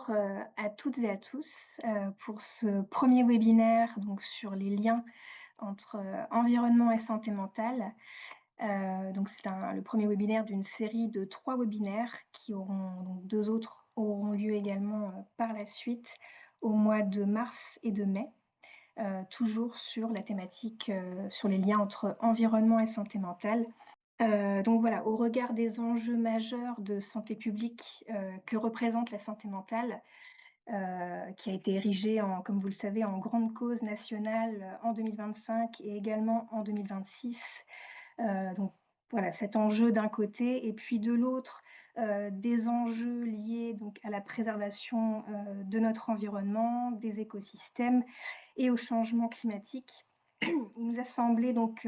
Bonjour, à toutes et à tous, pour ce premier webinaire donc sur les liens entre, environnement et santé mentale. Donc c'est le premier webinaire d'une série de 3 webinaires qui auront donc 2 autres auront lieu également, par la suite au mois de mars et de mai, toujours sur la thématique, sur les liens entre environnement et santé mentale. Donc voilà, au regard des enjeux majeurs de santé publique, que représente la santé mentale, qui a été érigée en comme vous le savez, en grande cause nationale, en 2025 et également en 2026. Donc voilà, cet enjeu d'un côté et puis de l'autre, des enjeux liés donc à la préservation, de notre environnement, des écosystèmes et au changement climatique. Il nous a semblé donc,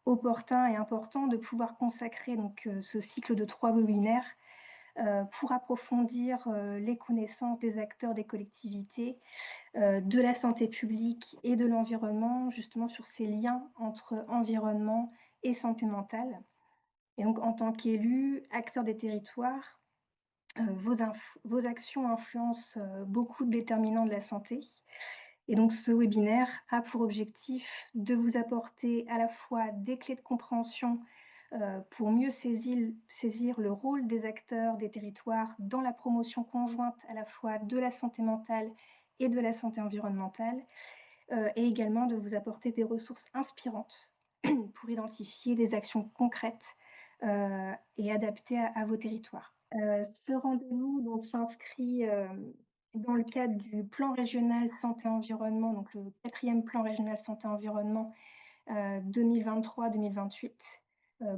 opportun et important de pouvoir consacrer donc, ce cycle de 3 webinaires, pour approfondir, les connaissances des acteurs des collectivités, de la santé publique et de l'environnement, justement sur ces liens entre environnement et santé mentale. Et donc en tant qu'élus, acteurs des territoires, vos actions influencent, beaucoup de déterminants de la santé. Et donc ce webinaire a pour objectif de vous apporter à la fois des clés de compréhension, pour mieux saisir le rôle des acteurs des territoires dans la promotion conjointe à la fois de la santé mentale et de la santé environnementale, et également de vous apporter des ressources inspirantes pour identifier des actions concrètes, et adaptées à vos territoires. Ce rendez-vous donc s'inscrit, dans le cadre du plan régional santé-environnement, donc le 4e plan régional santé-environnement, 2023-2028,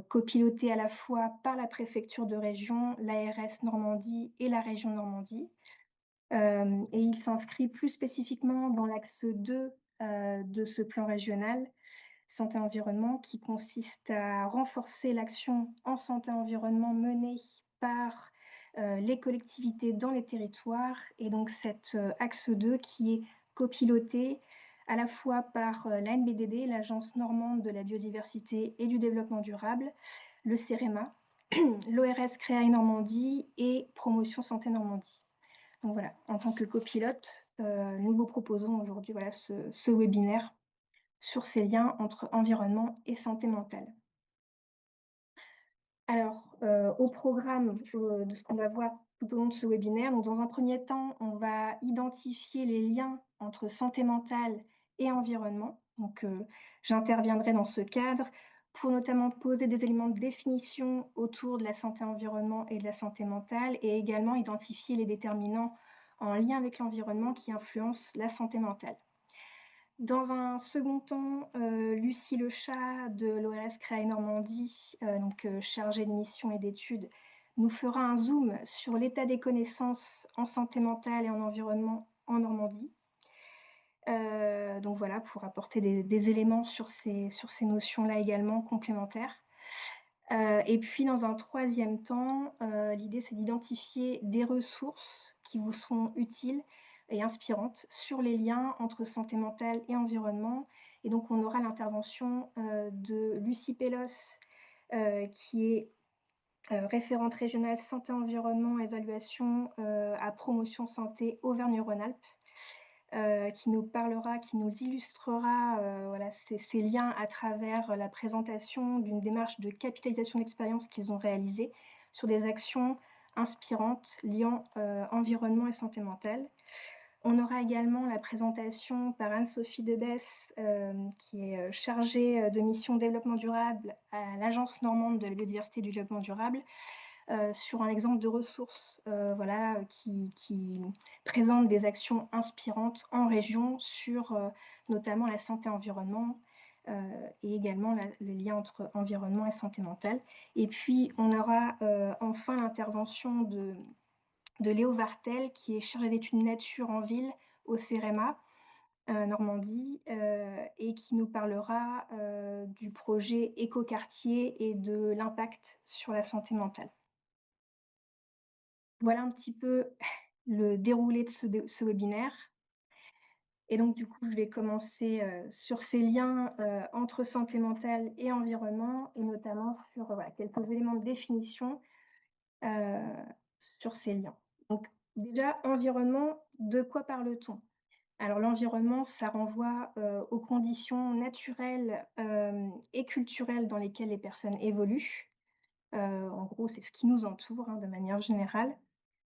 copiloté à la fois par la préfecture de région, l'ARS Normandie et la région Normandie. Et il s'inscrit plus spécifiquement dans l'axe 2, de ce plan régional santé-environnement qui consiste à renforcer l'action en santé-environnement menée par, les collectivités dans les territoires et donc cet, axe 2 qui est copiloté à la fois par, l'ANBDD, l'Agence normande de la biodiversité et du développement durable, le CEREMA, l'ORS Créaille Normandie et Promotion Santé Normandie. Donc voilà, en tant que copilote, nous vous proposons aujourd'hui voilà ce webinaire sur ces liens entre environnement et santé mentale. Alors, au programme, de ce qu'on va voir tout au long de ce webinaire, donc dans un premier temps, on va identifier les liens entre santé mentale et environnement. Donc, j'interviendrai dans ce cadre pour notamment poser des éléments de définition autour de la santé environnement et de la santé mentale et également identifier les déterminants en lien avec l'environnement qui influencent la santé mentale. Dans un second temps, Lucie Lechat de l'ORS Créaille Normandie, chargée de mission et d'études, nous fera un zoom sur l'état des connaissances en santé mentale et en environnement en Normandie. Donc voilà, pour apporter des éléments sur ces notions-là également complémentaires. Et puis dans un troisième temps, l'idée c'est d'identifier des ressources qui vous seront utiles et inspirantes sur les liens entre santé mentale et environnement. Et donc on aura l'intervention, de Lucie Pellos, qui est, référente régionale santé environnement évaluation, à Promotion Santé Auvergne-Rhône-Alpes, qui nous parlera, qui nous illustrera, voilà, ces liens à travers la présentation d'une démarche de capitalisation d'expérience qu'ils ont réalisée sur des actions inspirantes liant, environnement et santé mentale. On aura également la présentation par Anne-Sophie Debesse, qui est, chargée, de mission développement durable à l'Agence normande de la biodiversité et du développement durable, sur un exemple de ressources, voilà, qui présente des actions inspirantes en région sur, notamment la santé environnement, et également le lien entre environnement et santé mentale. Et puis on aura, enfin l'intervention de Léo Vartel, qui est chargé d'études nature en ville au CEREMA, Normandie, et qui nous parlera, du projet Écoquartier et de l'impact sur la santé mentale. Voilà un petit peu le déroulé de ce webinaire. Et donc du coup, je vais commencer, sur ces liens, entre santé mentale et environnement et notamment sur, voilà, quelques éléments de définition, heu, sur ces liens. Donc Déjà, environnement, de quoi parle-t-on? Alors l'environnement, ça renvoie, aux conditions naturelles, et culturelles dans lesquelles les personnes évoluent. En gros, c'est ce qui nous entoure, hein, de manière générale.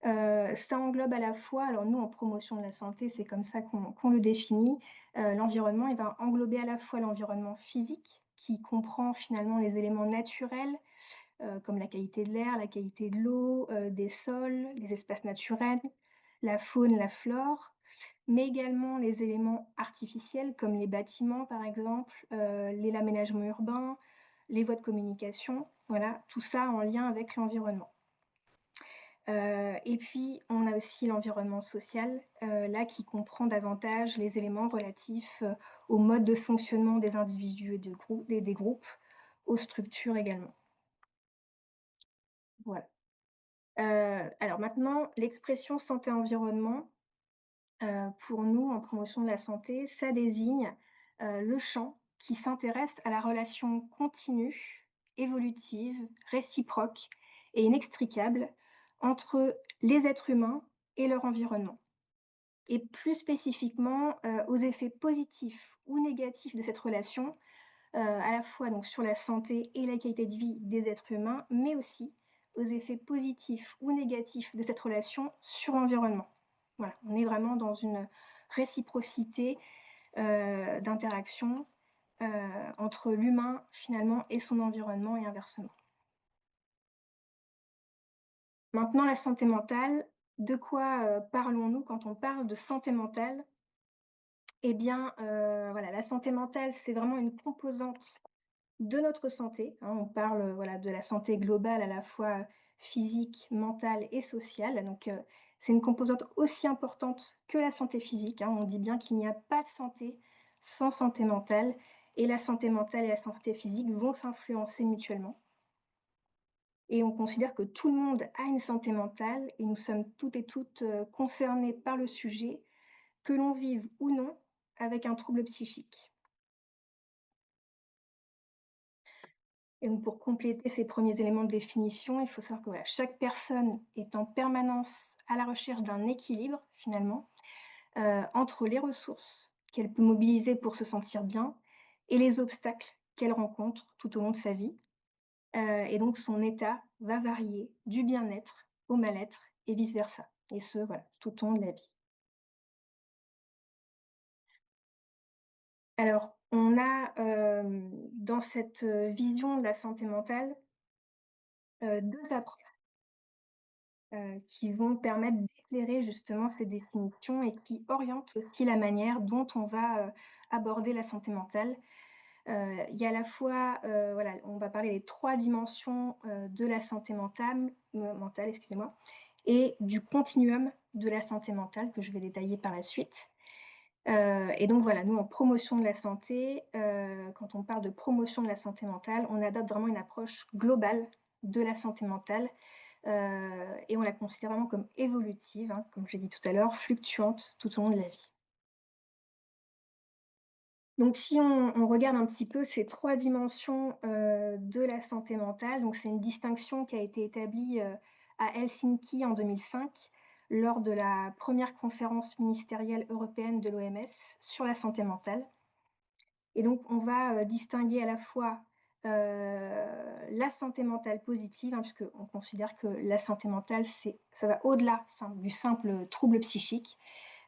Ça englobe à la fois alors nous, en promotion de la santé, c'est comme ça qu'on le définit. L'environnement, il va englober à la fois l'environnement physique, qui comprend finalement les éléments naturels, comme la qualité de l'air, la qualité de l'eau, des sols, les espaces naturels, la faune, la flore, mais également les éléments artificiels comme les bâtiments par exemple, l'aménagement urbain, les voies de communication, voilà, tout ça en lien avec l'environnement. Et puis on a aussi l'environnement social, là qui comprend davantage les éléments relatifs, au mode de fonctionnement des individus et des groupes, aux structures également. Voilà. Alors maintenant, l'expression santé-environnement, pour nous, en promotion de la santé, ça désigne, le champ qui s'intéresse à la relation continue, évolutive, réciproque et inextricable entre les êtres humains et leur environnement et plus spécifiquement, aux effets positifs ou négatifs de cette relation, à la fois donc sur la santé et la qualité de vie des êtres humains, mais aussi aux effets positifs ou négatifs de cette relation sur l'environnement. Voilà, on est vraiment dans une réciprocité, d'interaction, heu, entre l'humain finalement et son environnement et inversement. Maintenant la santé mentale, de quoi, parlons-nous quand on parle de santé mentale? Eh bien, voilà, la santé mentale, c'est vraiment une composante de notre santé, hein. On parle, voilà, de la santé globale à la fois physique, mentale et sociale. Donc, c'est une composante aussi importante que la santé physique, hein. On dit bien qu'il n'y a pas de santé sans santé mentale et la santé mentale et la santé physique vont s'influencer mutuellement et on considère que tout le monde a une santé mentale et nous sommes toutes et toutes, concernées par le sujet, que l'on vive ou non avec un trouble psychique. Et donc pour compléter ces premiers éléments de définition, il faut savoir que voilà, chaque personne est en permanence à la recherche d'un équilibre finalement, entre les ressources qu'elle peut mobiliser pour se sentir bien et les obstacles qu'elle rencontre tout au long de sa vie. Et donc son état va varier du bien-être au mal-être et vice versa. Et ce, voilà, tout au long de la vie. Alors on a, dans cette, vision de la santé mentale, 2 approches. Qui vont permettre d'éclairer justement ces définitions et qui orientent aussi la manière dont on va, aborder la santé mentale. Il y a à la fois, voilà, on va parler des 3 dimensions, de la santé mentale, excusez-moi, et du continuum de la santé mentale que je vais détailler par la suite. Et donc voilà, nous en promotion de la santé, quand on parle de promotion de la santé mentale, on adopte vraiment une approche globale de la santé mentale. Et on la considère vraiment comme évolutive, hein, comme j'ai dit tout à l'heure, fluctuante tout au long de la vie. Donc si on regarde un petit peu ces 3 dimensions, de la santé mentale, donc c'est une distinction qui a été établie, à Helsinki en 2005 lors de la première conférence ministérielle européenne de l'OMS sur la santé mentale. Et donc on va, distinguer à la fois, la santé mentale positive, hein, puisqu'on considère que la santé mentale, ça va au-delà du simple trouble psychique.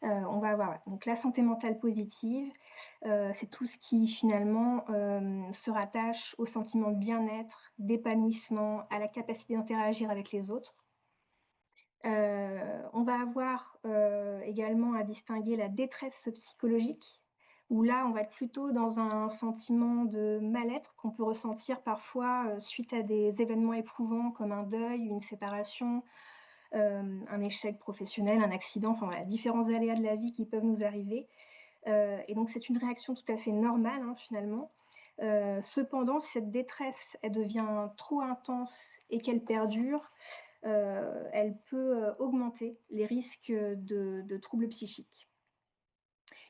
On va avoir, ouais, donc la santé mentale positive, c'est tout ce qui finalement, se rattache au sentiment de bien-être, d'épanouissement, à la capacité d'interagir avec les autres. On va avoir, également à distinguer la détresse psychologique, où là, on va être plutôt dans un sentiment de mal-être qu'on peut ressentir parfois, suite à des événements éprouvants comme un deuil, une séparation, un échec professionnel, un accident, enfin voilà, différents aléas de la vie qui peuvent nous arriver. Et donc c'est une réaction tout à fait normale, hein, finalement. Cependant, si cette détresse, elle devient trop intense et qu'elle perdure, elle peut, augmenter les risques, de troubles psychiques.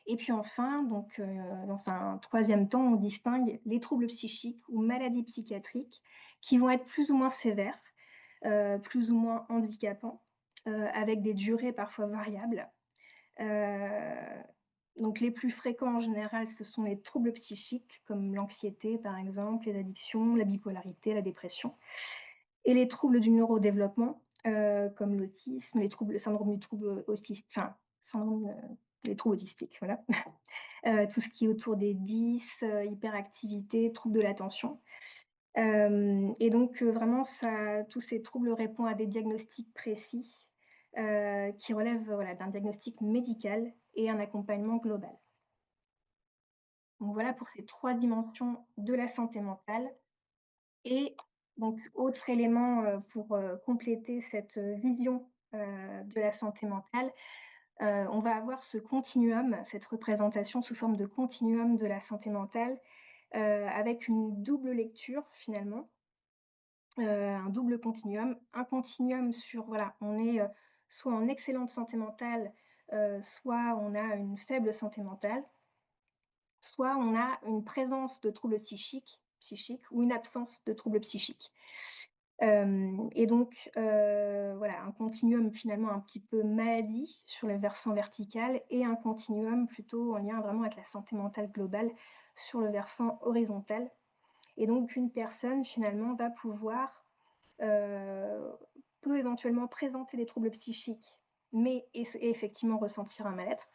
Et puis enfin, donc, dans un troisième temps, on distingue les troubles psychiques ou maladies psychiatriques qui vont être plus ou moins sévères, plus ou moins handicapants. avec des durées parfois variables. Heu, donc les plus fréquents en général, ce sont les troubles psychiques comme l'anxiété par exemple, les addictions, la bipolarité, la dépression et les troubles du neurodéveloppement, comme l'autisme, le syndrome du trouble enfin syndrome, les troubles autistiques, voilà. Tout ce qui est autour des 10, hyperactivité, troubles de l'attention. Hem et donc vraiment ça tous ces troubles répondent à des diagnostics précis, qui relèvent, voilà, d'un diagnostic médical et un accompagnement global. Donc voilà pour ces 3 dimensions de la santé mentale et donc autre élément, pour, compléter cette, vision, de la santé mentale, on va avoir ce continuum, cette représentation sous forme de continuum de la santé mentale, avec une double lecture finalement. Un double continuum. Un continuum sur voilà, on est, soit en excellente santé mentale, soit on a une faible santé mentale, soit on a une présence de troubles psychiques ou une absence de troubles psychiques. Hem et donc voilà, un continuum finalement un petit peu maladie sur le versant vertical et un continuum plutôt en lien vraiment avec la santé mentale globale sur le versant horizontal et donc une personne finalement va pouvoir heu, peut éventuellement présenter des troubles psychiques, mais et effectivement ressentir un mal-être.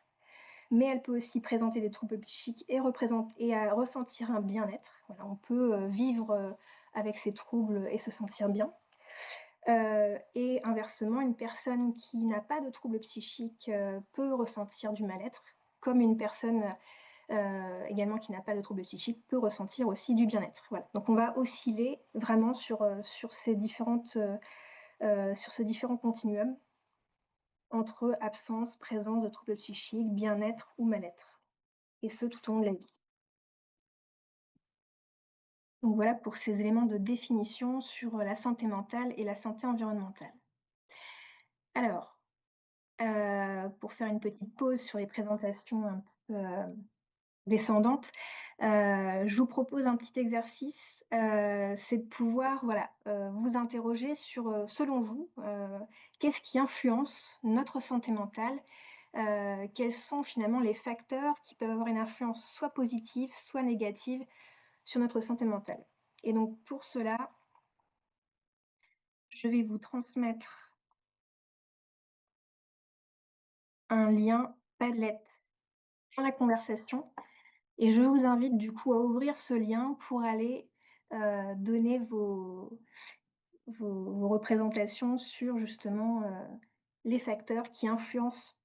Mais elle peut aussi présenter des troubles psychiques et ressentir un bien-être. Voilà, on peut, vivre, avec ces troubles et se sentir bien. Et inversement, une personne qui n'a pas de troubles psychiques, peut ressentir du mal-être, comme une personne, également qui n'a pas de troubles psychiques peut ressentir aussi du bien-être. Voilà, donc on va osciller vraiment sur ces différentes, sur ce différent continuum entre absence, présence de troubles psychiques, bien-être ou mal-être et ce tout au long de la vie. Donc voilà pour ces éléments de définition sur, la santé mentale et la santé environnementale. Alors, pour faire une petite pause sur les présentations un peu, descendante, je vous propose un petit exercice, c'est de pouvoir, voilà, vous interroger sur, selon vous, qu'est-ce qui influence notre santé mentale? Quels sont finalement les facteurs qui peuvent avoir une influence soit positive, soit négative sur notre santé mentale? Et donc pour cela, je vais vous transmettre un lien Padlet dans la conversation et je vous invite du coup à ouvrir ce lien pour aller, donner vos représentations sur justement, les facteurs qui influencent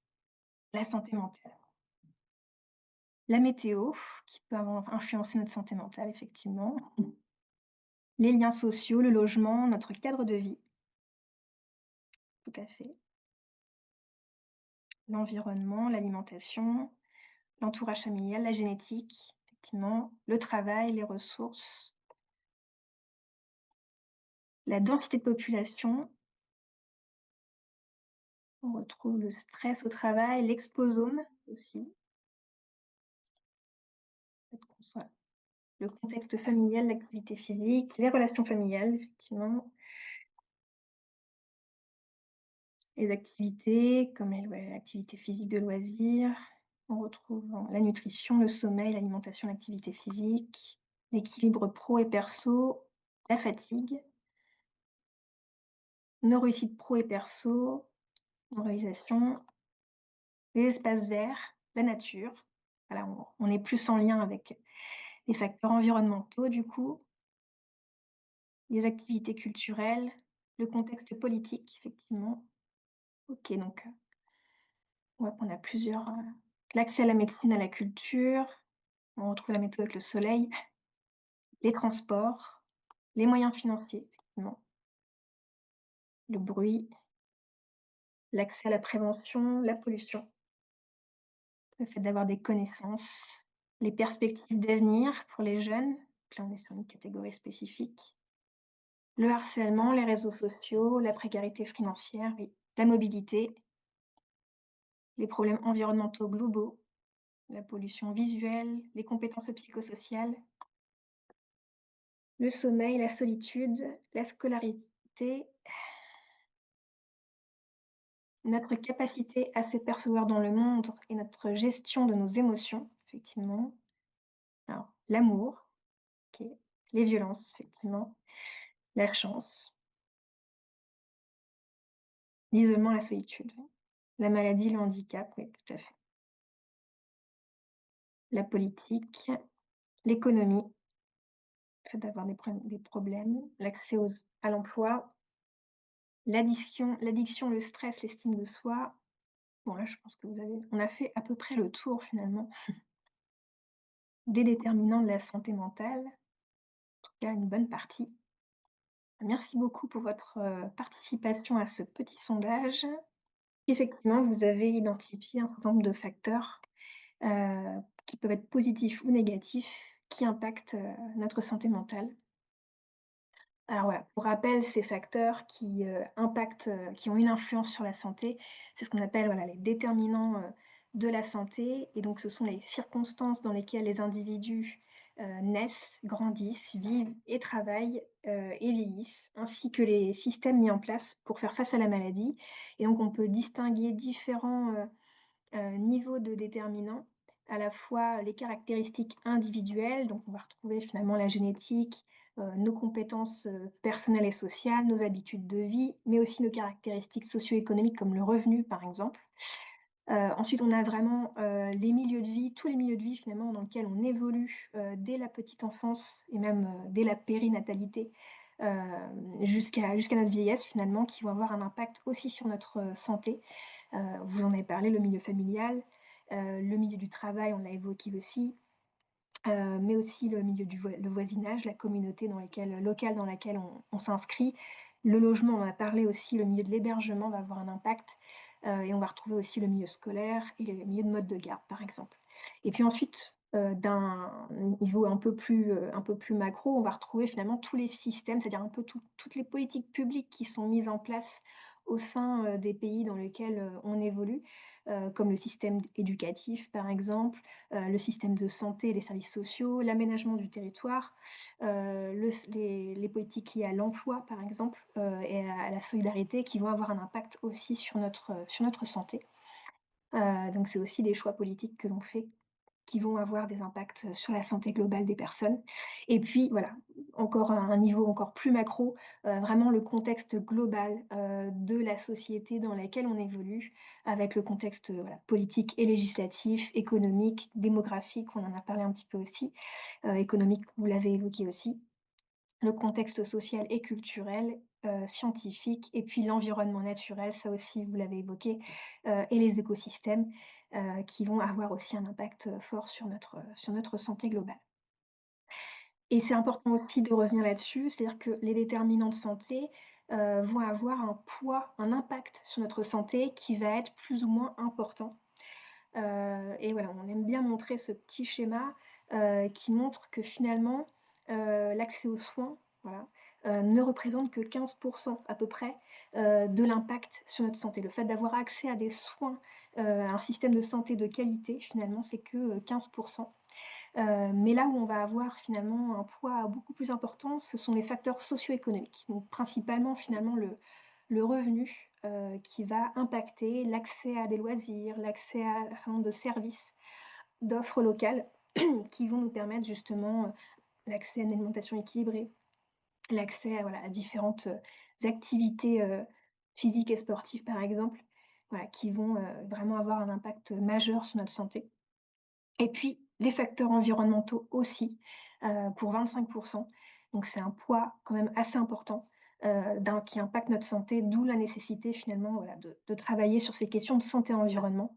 la santé mentale. La météo, qui peut avoir influencé notre santé mentale effectivement. Les liens sociaux, le logement, notre cadre de vie, tout à fait. L'environnement, l'alimentation, l'entourage familial, la génétique, effectivement, le travail, les ressources, la densité de population. On retrouve le stress au travail, l'exposome aussi, le fait qu'on soit le contexte familial, l'activité physique, les relations familiales, effectivement, les activités comme l'activité physique de loisirs. On retrouve la nutrition, le sommeil, l'alimentation, l'activité physique, l'équilibre pro et perso, la fatigue, nos réussites pro et perso, nos réalisations, les espaces verts, la nature. Voilà, on est plus en lien avec les facteurs environnementaux du coup, les activités culturelles, le contexte politique, effectivement. OK, donc on voit qu'on a plusieurs, l'accès à la médecine, à la culture, on retrouve la météo avec le soleil, les transports, les moyens financiers, effectivement, le bruit, l'accès à la prévention, la pollution, le fait d'avoir des connaissances, les perspectives d'avenir pour les jeunes, donc là on est sur une catégorie spécifique, le harcèlement, les réseaux sociaux, la précarité financière, oui, la mobilité, les problèmes environnementaux globaux, la pollution visuelle, les compétences psychosociales, le sommeil, la solitude, la scolarité, Notre capacité à se percevoir dans le monde et notre gestion de nos émotions, effectivement. Alors, l'amour, OK, les violences, effectivement, la chance, l'isolement, la solitude, ouais. La maladie, le handicap, oui, tout à fait. La politique, l'économie, le fait d'avoir des problèmes, l'accès à l'emploi, l'addiction, le stress, l'estime de soi. Bon là, je pense que vous avez on a fait à peu près le tour finalement des déterminants de la santé mentale, en tout cas une bonne partie. Merci beaucoup pour votre, participation à ce petit sondage. Effectivement, vous avez identifié un certain nombre de facteurs, qui peuvent être positifs ou négatifs, qui impactent, notre santé mentale. Alors voilà, pour rappel, ces facteurs qui, impactent, qui ont une influence sur la santé, c'est ce qu'on appelle, voilà, les déterminants, de la santé et donc ce sont les circonstances dans lesquelles les individus, naissent, grandissent, vivent et travaillent, et vieillissent, ainsi que les systèmes mis en place pour faire face à la maladie et donc on peut distinguer différents, niveau de déterminants, à la fois les caractéristiques individuelles, donc on va retrouver finalement la génétique, nos compétences, personnelles et sociales, nos habitudes de vie, mais aussi nos caractéristiques socio-économiques comme le revenu par exemple. Ensuite on a vraiment, les milieux de vie, tous les milieux de vie finalement dans lesquels on évolue, dès la petite enfance et même, dès la périnatalité, jusqu'à notre vieillesse finalement, qui vont avoir un impact aussi sur notre, santé. Vous en avez parlé, le milieu familial, le milieu du travail, on l'a évoqué aussi, mais aussi le milieu le voisinage, la communauté locale dans laquelle on s'inscrit. Le logement, on en a parlé aussi, le milieu de l'hébergement va avoir un impact, et on va retrouver aussi le milieu scolaire et les milieux de mode de garde, par exemple. Et puis ensuite, d'un niveau un peu plus macro, on va retrouver finalement tous les systèmes, c'est-à-dire un peu toutes les politiques publiques qui sont mises en place au sein, des pays dans lesquels, on évolue, comme le système éducatif, par exemple, le système de santé les services sociaux, l'aménagement du territoire, les politiques liées à l'emploi, par exemple, et à la solidarité qui vont avoir un impact aussi sur notre santé. Donc c'est aussi des choix politiques que l'on fait qui vont avoir des impacts, sur la santé globale des personnes et puis voilà, encore à un niveau encore plus macro, vraiment le contexte global, de la société dans laquelle on évolue, avec le contexte, voilà, politique et législatif, économique, démographique, on en a parlé un petit peu aussi, économique, vous l'avez évoqué aussi, le contexte social et culturel, scientifique et puis l'environnement naturel, ça aussi vous l'avez évoqué, et les écosystèmes, qui vont avoir aussi un impact, fort sur notre santé globale. Et c'est important aussi de revenir là-dessus, c'est-à-dire que les déterminants de santé, vont avoir un poids, un impact sur notre santé qui va être plus ou moins important. Et voilà, on aime bien montrer ce petit schéma, qui montre que finalement, l'accès aux soins, voilà, ne représente que 15 à peu près, de l'impact sur notre santé. Le fait d'avoir accès à des soins, à un système de santé de qualité, finalement, c'est que, 15. Mais là où on va avoir finalement un poids beaucoup plus important, ce sont les facteurs socio-économiques. Donc principalement finalement le revenu, qui va impacter l'accès à des loisirs, l'accès à un certain nombre de services, d'offres locales qui vont nous permettre justement, l'accès à une alimentation équilibrée, l'accès à voilà, à différentes, activités, physiques et sportives par exemple, voilà, qui vont, vraiment avoir un impact majeur sur notre santé. Et puis les facteurs environnementaux aussi, pour 25. Donc c'est un poids quand même assez important, qui impacte notre santé, d'où la nécessité finalement, voilà, de travailler sur ces questions de santé environnement,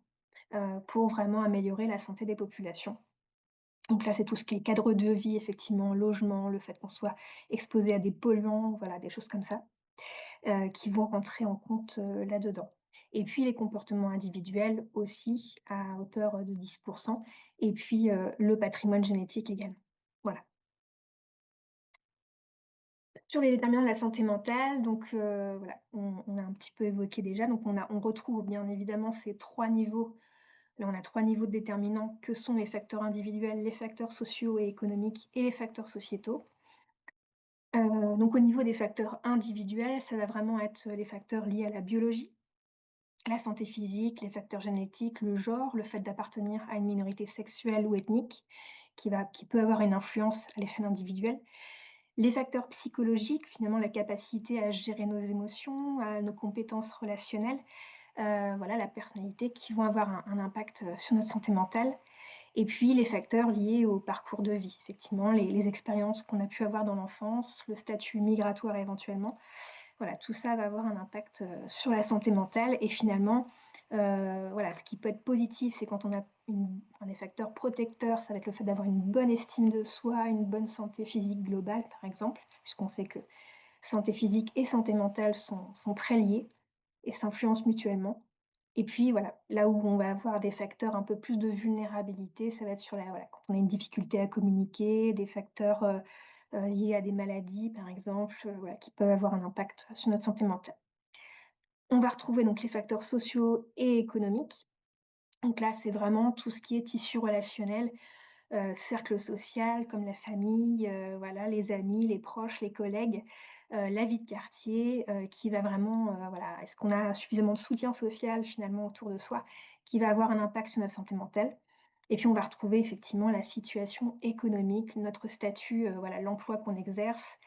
pour vraiment améliorer la santé des populations. Donc là, c'est tout ce qui est cadre de vie effectivement, logement, le fait qu'on soit exposé à des polluants, voilà, des choses comme ça, qui vont rentrer en compte, là-dedans. Et puis les comportements individuels aussi à hauteur, de 10 et puis, le patrimoine génétique également. Voilà. Sur les déterminants de la santé mentale, donc, voilà, on a un petit peu évoqué déjà, donc on retrouve bien évidemment ces 3 niveaux. Là, on a 3 niveaux de déterminants que sont les facteurs individuels, les facteurs sociaux et économiques et les facteurs sociétaux. Donc au niveau des facteurs individuels, ça va vraiment être, les facteurs liés à la biologie, la santé physique, les facteurs génétiques, le genre, le fait d'appartenir à une minorité sexuelle ou ethnique qui peut avoir une influence à l'échelle individuelle. Les facteurs psychologiques, finalement la capacité à gérer nos émotions, à nos compétences relationnelles, voilà la personnalité qui vont avoir un impact, sur notre santé mentale. Et puis les facteurs liés au parcours de vie, effectivement, les expériences qu'on a pu avoir dans l'enfance, le statut migratoire éventuellement. Voilà, tout ça va avoir un impact, sur la santé mentale et finalement, voilà, ce qui peut être positif, c'est quand on a un des facteurs protecteurs, ça va être le fait d'avoir une bonne estime de soi, une bonne santé physique globale, par exemple, puisqu'on sait que santé physique et santé mentale sont très liées et s'influencent mutuellement. Et puis voilà, là où on va avoir des facteurs un peu plus de vulnérabilité, ça va être sur la voilà, quand on a une difficulté à communiquer, des facteurs, liés à des maladies par exemple, voilà, qui peuvent avoir un impact sur notre santé mentale. On va retrouver donc les facteurs sociaux et économiques. Donc là, c'est vraiment tout ce qui est tissu relationnel, cercle social comme la famille, voilà, les amis, les proches, les collègues, la vie de quartier, qui va vraiment, voilà, est-ce qu'on a suffisamment de soutien social finalement autour de soi, qui va avoir un impact sur notre santé mentale. Et puis on va retrouver effectivement la situation économique, notre statut, voilà, l'emploi qu'on exerce,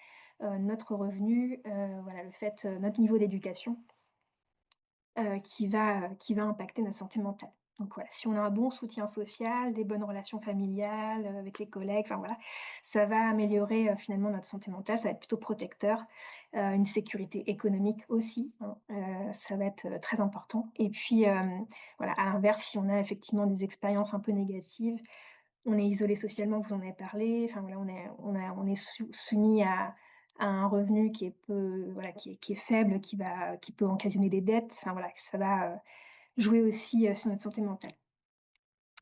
notre revenu, voilà, le fait, notre niveau d'éducation qui va impacter notre santé mentale. Donc voilà, si on a un bon soutien social, des bonnes relations familiales, avec les collègues, enfin voilà, ça va améliorer, finalement notre santé mentale, ça va être plutôt protecteur. Une sécurité économique aussi, hein, ça va être, très important et puis, voilà, à l'inverse, si on a effectivement des expériences un peu négatives, on est isolé socialement, vous en avez parlé, enfin voilà, on est soumis à un revenu qui est peu voilà, qui est faible, qui peut occasionner des dettes, enfin voilà, ça va, jouer aussi, sur notre santé mentale.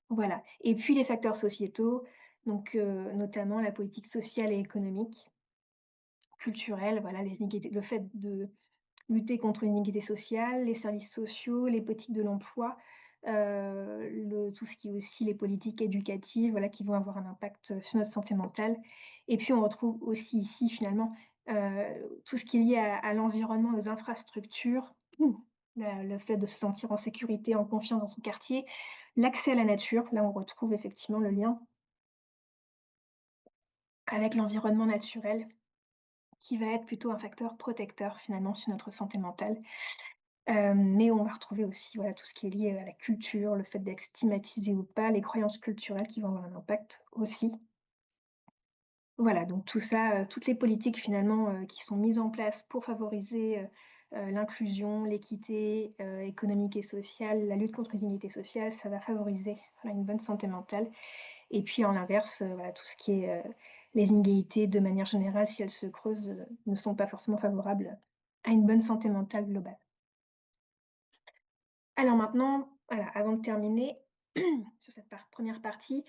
Voilà et puis les facteurs sociétaux, donc notamment la politique sociale et économique, culturelle, voilà, les inégalités le fait de lutter contre l'inégalité sociale, les services sociaux, les politiques de l'emploi, le tout ce qui est aussi les politiques éducatives, voilà, qui vont avoir un impact, sur notre santé mentale et puis on retrouve aussi ici finalement, tout ce qui est lié à l'environnement, aux infrastructures, le fait de se sentir en sécurité, en confiance dans son quartier, l'accès à la nature, là on retrouve effectivement le lien avec l'environnement naturel qui va être plutôt un facteur protecteur finalement sur notre santé mentale. Mais on va retrouver aussi, voilà, tout ce qui est lié à la culture, le fait d'être stigmatisé ou pas, les croyances culturelles qui vont avoir un impact aussi. Voilà, donc tout ça, toutes les politiques finalement, qui sont mises en place pour favoriser, l'inclusion, l'équité, économique et sociale, la lutte contre les inégalités sociales, ça va favoriser, voilà, une bonne santé mentale et puis en l'inverse, voilà, tout ce qui est, les inégalités de manière générale, si elles se creusent, ne sont pas forcément favorables à une bonne santé mentale globale. Alors maintenant, voilà, avant de terminer sur cette première partie,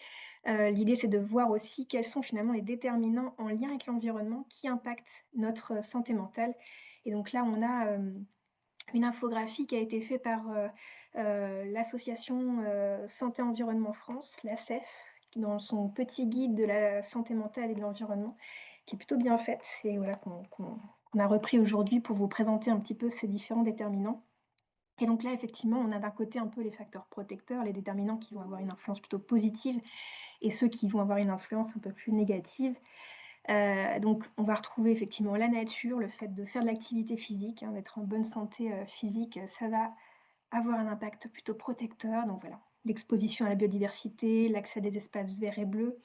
l'idée c'est de voir aussi quels sont finalement les déterminants en lien avec l'environnement qui impactent notre santé mentale. Et donc là, on a une infographie qui a été faite par l'association Santé Environnement France, l'ASEF, dans son petit guide de la santé mentale et de l'environnement, qui est plutôt bien faite et voilà, qu'on a repris aujourd'hui pour vous présenter un petit peu ces différents déterminants. Et donc là, effectivement, on a d'un côté un peu les facteurs protecteurs, les déterminants qui vont avoir une influence plutôt positive et ceux qui vont avoir une influence un peu plus négative. Donc on va retrouver effectivement la nature, le fait de faire de l'activité physique, hein, d'être en bonne santé, physique, ça va avoir un impact plutôt protecteur. Donc voilà, l'exposition à la biodiversité, l'accès à des espaces verts et bleus,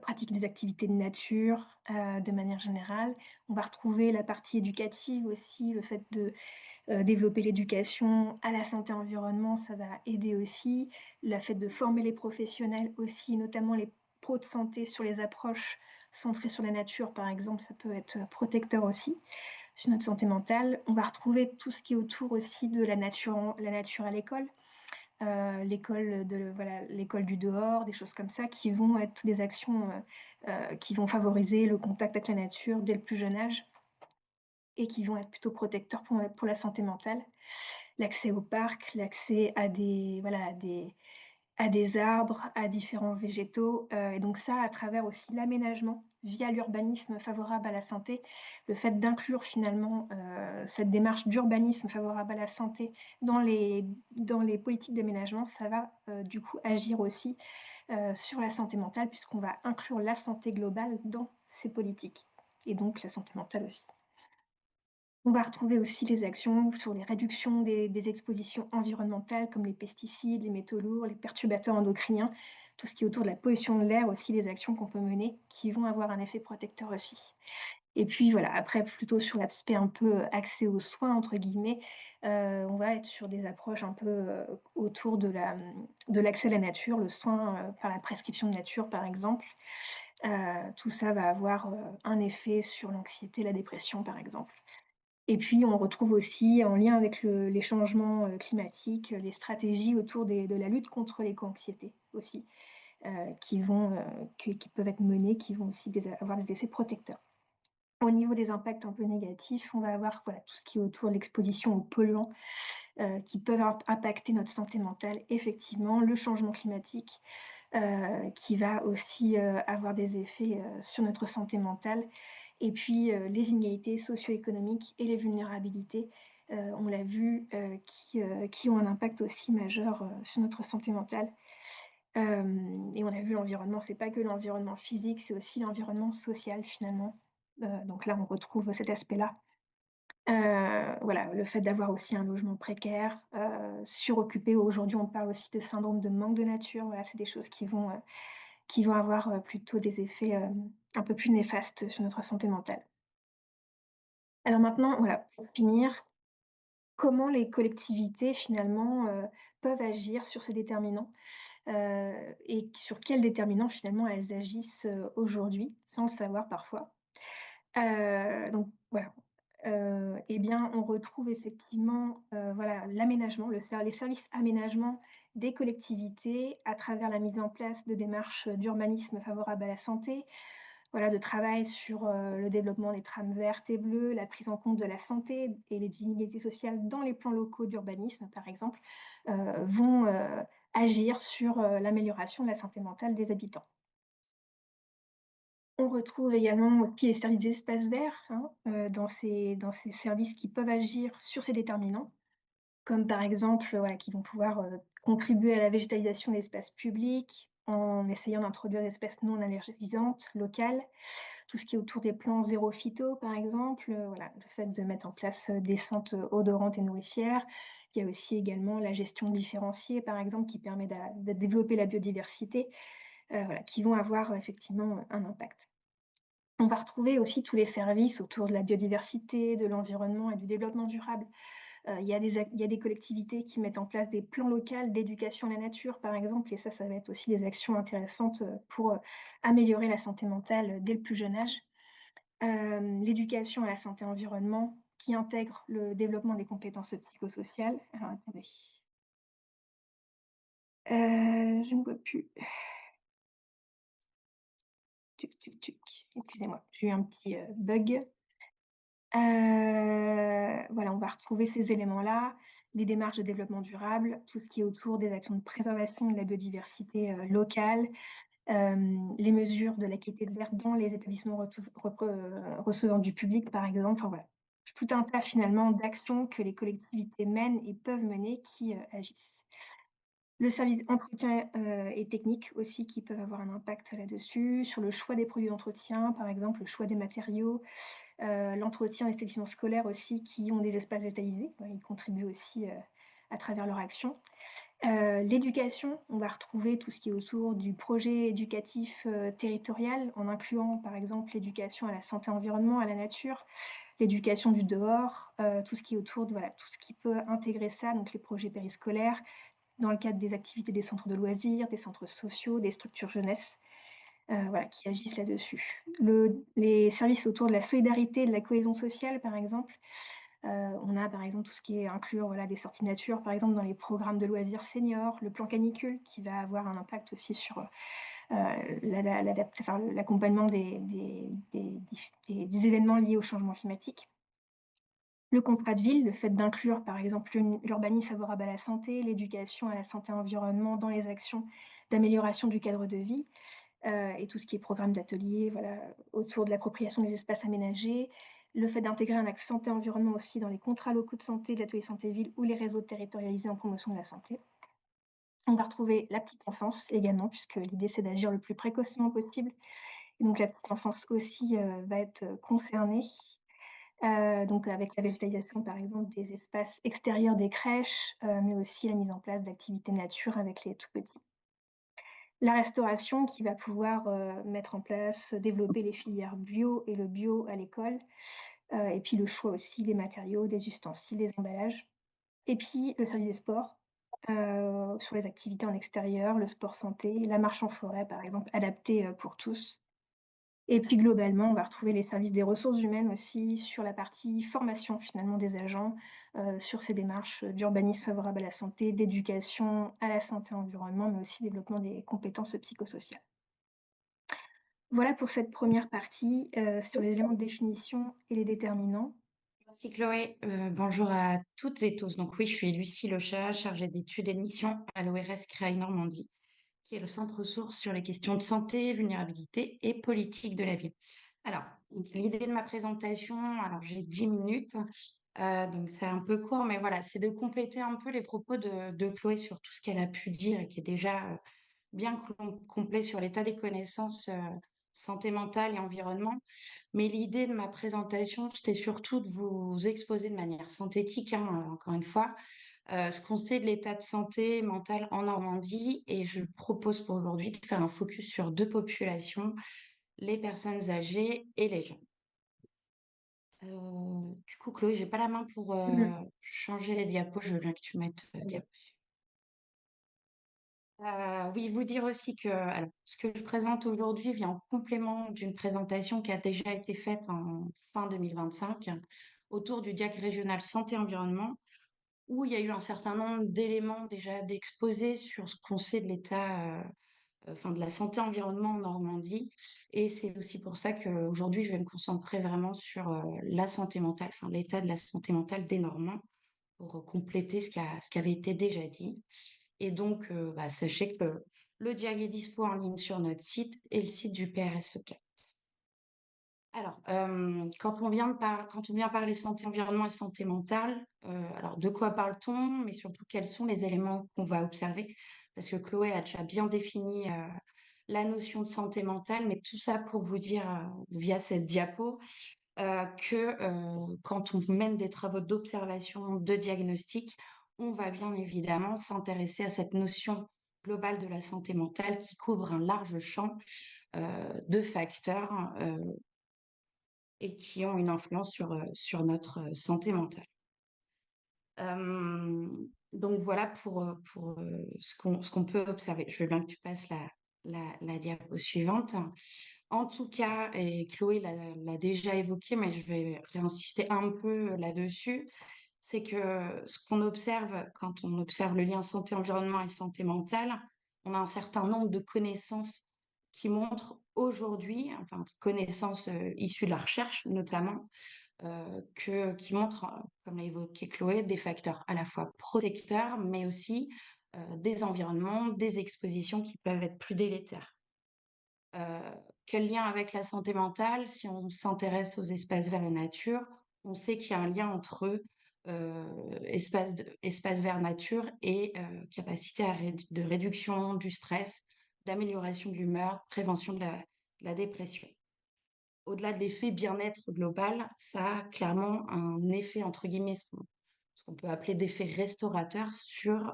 pratiquer des activités de nature, de manière générale. On va retrouver la partie éducative aussi, le fait de développer l'éducation à la santé environnement, ça va aider aussi. Le fait de former les professionnels aussi, notamment les pros de santé sur les approches centrées sur la nature, par exemple, ça peut être protecteur aussi sur notre santé mentale. On va retrouver tout ce qui est autour aussi de la nature à l'école, voilà, l'école du dehors, des choses comme ça, qui vont être des actions qui vont favoriser le contact avec la nature dès le plus jeune âge et qui vont être plutôt protecteurs pour la santé mentale. L'accès au parc, l'accès à des voilà, à des arbres, à différents végétaux, et donc ça à travers aussi l'aménagement via l'urbanisme favorable à la santé. Le fait d'inclure finalement, cette démarche d'urbanisme favorable à la santé dans les politiques d'aménagement, ça va, du coup agir aussi, sur la santé mentale puisqu'on va inclure la santé globale dans ces politiques et donc la santé mentale aussi. On va retrouver aussi les actions sur les réductions des expositions environnementales comme les pesticides, les métaux lourds, les perturbateurs endocriniens, tout ce qui est autour de la pollution de l'air aussi, les actions qu'on peut mener qui vont avoir un effet protecteur aussi. Et puis voilà, après plutôt sur l'aspect un peu, «accès aux soins» entre guillemets, on va être sur des approches un peu, autour de l'accès à la nature, le soin, par la prescription de nature par exemple. Tout ça va avoir, un effet sur l'anxiété, la dépression par exemple. Et puis, on retrouve aussi, en lien avec les changements, climatiques, les stratégies autour de la lutte contre l'éco-anxiété aussi, qui vont, qui peuvent être menées, qui vont aussi avoir des effets protecteurs. Au niveau des impacts un peu négatifs, on va avoir, voilà, tout ce qui est autour de l'exposition aux polluants, qui peuvent impacter notre santé mentale. Effectivement, le changement climatique, qui va aussi, avoir des effets, sur notre santé mentale et puis, les inégalités socio-économiques et les vulnérabilités, on l'a vu, qui ont un impact aussi majeur, sur notre santé mentale. Et on a vu l'environnement, c'est pas que l'environnement physique, c'est aussi l'environnement social finalement. Donc là, on retrouve cet aspect-là. Voilà, le fait d'avoir aussi un logement précaire, suroccupé. Aujourd'hui, on parle aussi de syndrome de manque de nature. Voilà, c'est des choses qui vont avoir, plutôt des effets, un peu plus néfastes sur notre santé mentale. Alors maintenant, voilà, pour finir, comment les collectivités finalement, peuvent agir sur ces déterminants, et sur quels déterminants finalement elles agissent, aujourd'hui, sans le savoir parfois? Donc voilà, et bien, on retrouve effectivement, voilà, l'aménagement, les services aménagement des collectivités à travers la mise en place de démarches, d'urbanisme favorables à la santé, voilà, de travail sur, le développement des trames vertes et bleues, la prise en compte de la santé et les inégalités sociales dans les plans locaux d'urbanisme, par exemple, vont, agir sur, l'amélioration de la santé mentale des habitants. On retrouve également aussi les services d'espaces verts, hein, dans ces services qui peuvent agir sur ces déterminants, comme par exemple, voilà, qui vont pouvoir, contribuer à la végétalisation de l'espace public en essayant d'introduire des espèces non allergisantes locales. Tout ce qui est autour des plans zéro phyto, par exemple, voilà, le fait de mettre en place, des sentes, odorantes et nourricières. Il y a aussi également la gestion différenciée, par exemple, qui permet de développer la biodiversité, voilà, qui vont avoir, effectivement, un impact. On va retrouver aussi tous les services autour de la biodiversité, de l'environnement et du développement durable. Il y a des collectivités qui mettent en place des plans locaux d'éducation à la nature, par exemple, et ça va être aussi des actions intéressantes, pour, améliorer la santé mentale, dès le plus jeune âge. L'éducation à la santé environnement qui intègre le développement des compétences psychosociales. Alors attendez, je ne vois plus. Tuc, tuc, tuc. Excusez-moi, j'ai eu un petit, bug. Voilà, on va retrouver ces éléments-là, les démarches de développement durable, tout ce qui est autour des actions de préservation de la biodiversité, locale, les mesures de la qualité de l'air dans les établissements recevant du public, par exemple. Enfin voilà, tout un tas finalement d'actions que les collectivités mènent et peuvent mener qui, agissent. Le service entretien, et technique aussi qui peuvent avoir un impact là-dessus, sur le choix des produits d'entretien, par exemple, le choix des matériaux, l'entretien des établissements scolaires aussi qui ont des espaces végétalisés. Ouais, ils contribuent aussi, à travers leur action. L'éducation, on va retrouver tout ce qui est autour du projet éducatif, territorial, en incluant, par exemple, l'éducation à la santé environnement, à la nature, l'éducation du dehors, tout ce qui est autour de voilà, tout ce qui peut intégrer ça, donc les projets périscolaires, dans le cadre des activités des centres de loisirs, des centres sociaux, des structures jeunesse, voilà, qui agissent là-dessus. Les services autour de la solidarité et de la cohésion sociale, par exemple, on a, par exemple, tout ce qui est inclure, voilà, des sorties nature, par exemple, dans les programmes de loisirs seniors, le plan canicule qui va avoir un impact aussi sur, l'accompagnement des événements liés au changement climatique. Le contrat de ville, le fait d'inclure, par exemple, l'urbanisme favorable à la santé, l'éducation à la santé environnement dans les actions d'amélioration du cadre de vie, et tout ce qui est programme d'ateliers, voilà, autour de l'appropriation des espaces aménagés. Le fait d'intégrer un axe santé environnement aussi dans les contrats locaux de santé de l'atelier santé ville ou les réseaux territorialisés en promotion de la santé. On va retrouver la petite enfance également, puisque l'idée c'est d'agir le plus précocement possible. Et donc la petite enfance aussi, va être, concernée. Donc avec la végétalisation, par exemple, des espaces extérieurs des crèches, mais aussi la mise en place d'activités nature avec les tout petits. La restauration qui va pouvoir, mettre en place, développer les filières bio et le bio à l'école, et puis le choix aussi des matériaux, des ustensiles, des emballages. Et puis le service des sports, sur les activités en extérieur, le sport santé, la marche en forêt, par exemple, adaptée, pour tous. Et puis globalement, on va retrouver les services des ressources humaines aussi sur la partie formation finalement des agents, sur ces démarches, d'urbanisme favorable à la santé, d'éducation à la santé environnement, mais aussi développement des compétences psychosociales. Voilà pour cette première partie, sur les éléments de définition et les déterminants. Merci Chloé. Bonjour à toutes et tous. Donc oui, je suis Lucie Lochat, chargée d'études et de mission à l'ORS Créail Normandie, qui est le centre ressource sur les questions de santé, vulnérabilité et politique de la ville. Alors, l'idée de ma présentation, alors j'ai 10 minutes, donc c'est un peu court, mais voilà, c'est de compléter un peu les propos de Chloé sur tout ce qu'elle a pu dire et qui est déjà bien complet sur l'état des connaissances santé mentale et environnement. Mais l'idée de ma présentation, c'était surtout de vous exposer de manière synthétique, hein, encore une fois, ce qu'on sait de l'état de santé mentale en Normandie. Et je propose pour aujourd'hui de faire un focus sur deux populations, les personnes âgées et les jeunes. Du coup, Chloé, j'ai pas la main pour Mmh. changer les diapos. Je veux bien que tu mettes Très bien. diapo. Oui, vous dire aussi que alors, ce que je présente aujourd'hui vient en complément d'une présentation qui a déjà été faite en fin 2025 autour du dialogue régional santé-environnement, où il y a eu un certain nombre d'éléments déjà d'exposés sur ce qu'on sait de l'état, enfin de la santé-environnement en Normandie. Et c'est aussi pour ça qu'aujourd'hui, je vais me concentrer vraiment sur la santé mentale, enfin l'état de la santé mentale des Normands, pour compléter ce qui avait été déjà dit. Et donc, bah, sachez que le diag est dispo en ligne sur notre site et le site du PRSEK. Alors, quand on vient parler santé environnement et santé mentale, alors de quoi parle-t-on? Mais surtout, quels sont les éléments qu'on va observer? Parce que Chloé a déjà bien défini, la notion de santé mentale, mais tout ça pour vous dire, via cette diapo, quand on mène des travaux d'observation, de diagnostic, on va bien évidemment s'intéresser à cette notion globale de la santé mentale qui couvre un large champ de facteurs et qui ont une influence sur notre santé mentale. Donc voilà pour ce qu'on peut observer. Je veux bien que tu passes la diapo suivante. En tout cas, et Chloé l'a déjà évoqué, mais je vais réinsister un peu là-dessus, c'est que ce qu'on observe quand on observe le lien santé-environnement et santé mentale, on a un certain nombre de connaissances qui montrent aujourd'hui, enfin connaissances issues de la recherche notamment, qui montrent, comme l'a évoqué Chloé, des facteurs à la fois protecteurs, mais aussi des environnements, des expositions qui peuvent être plus délétères. Euh, Quel lien avec la santé mentale? Si on s'intéresse aux espaces verts et nature, on sait qu'il y a un lien entre espace vert nature et capacité de réduction du stress, d'amélioration de l'humeur, prévention de la dépression. Au-delà de l'effet bien-être global, ça a clairement un effet, entre guillemets, ce qu'on peut appeler d'effet restaurateur sur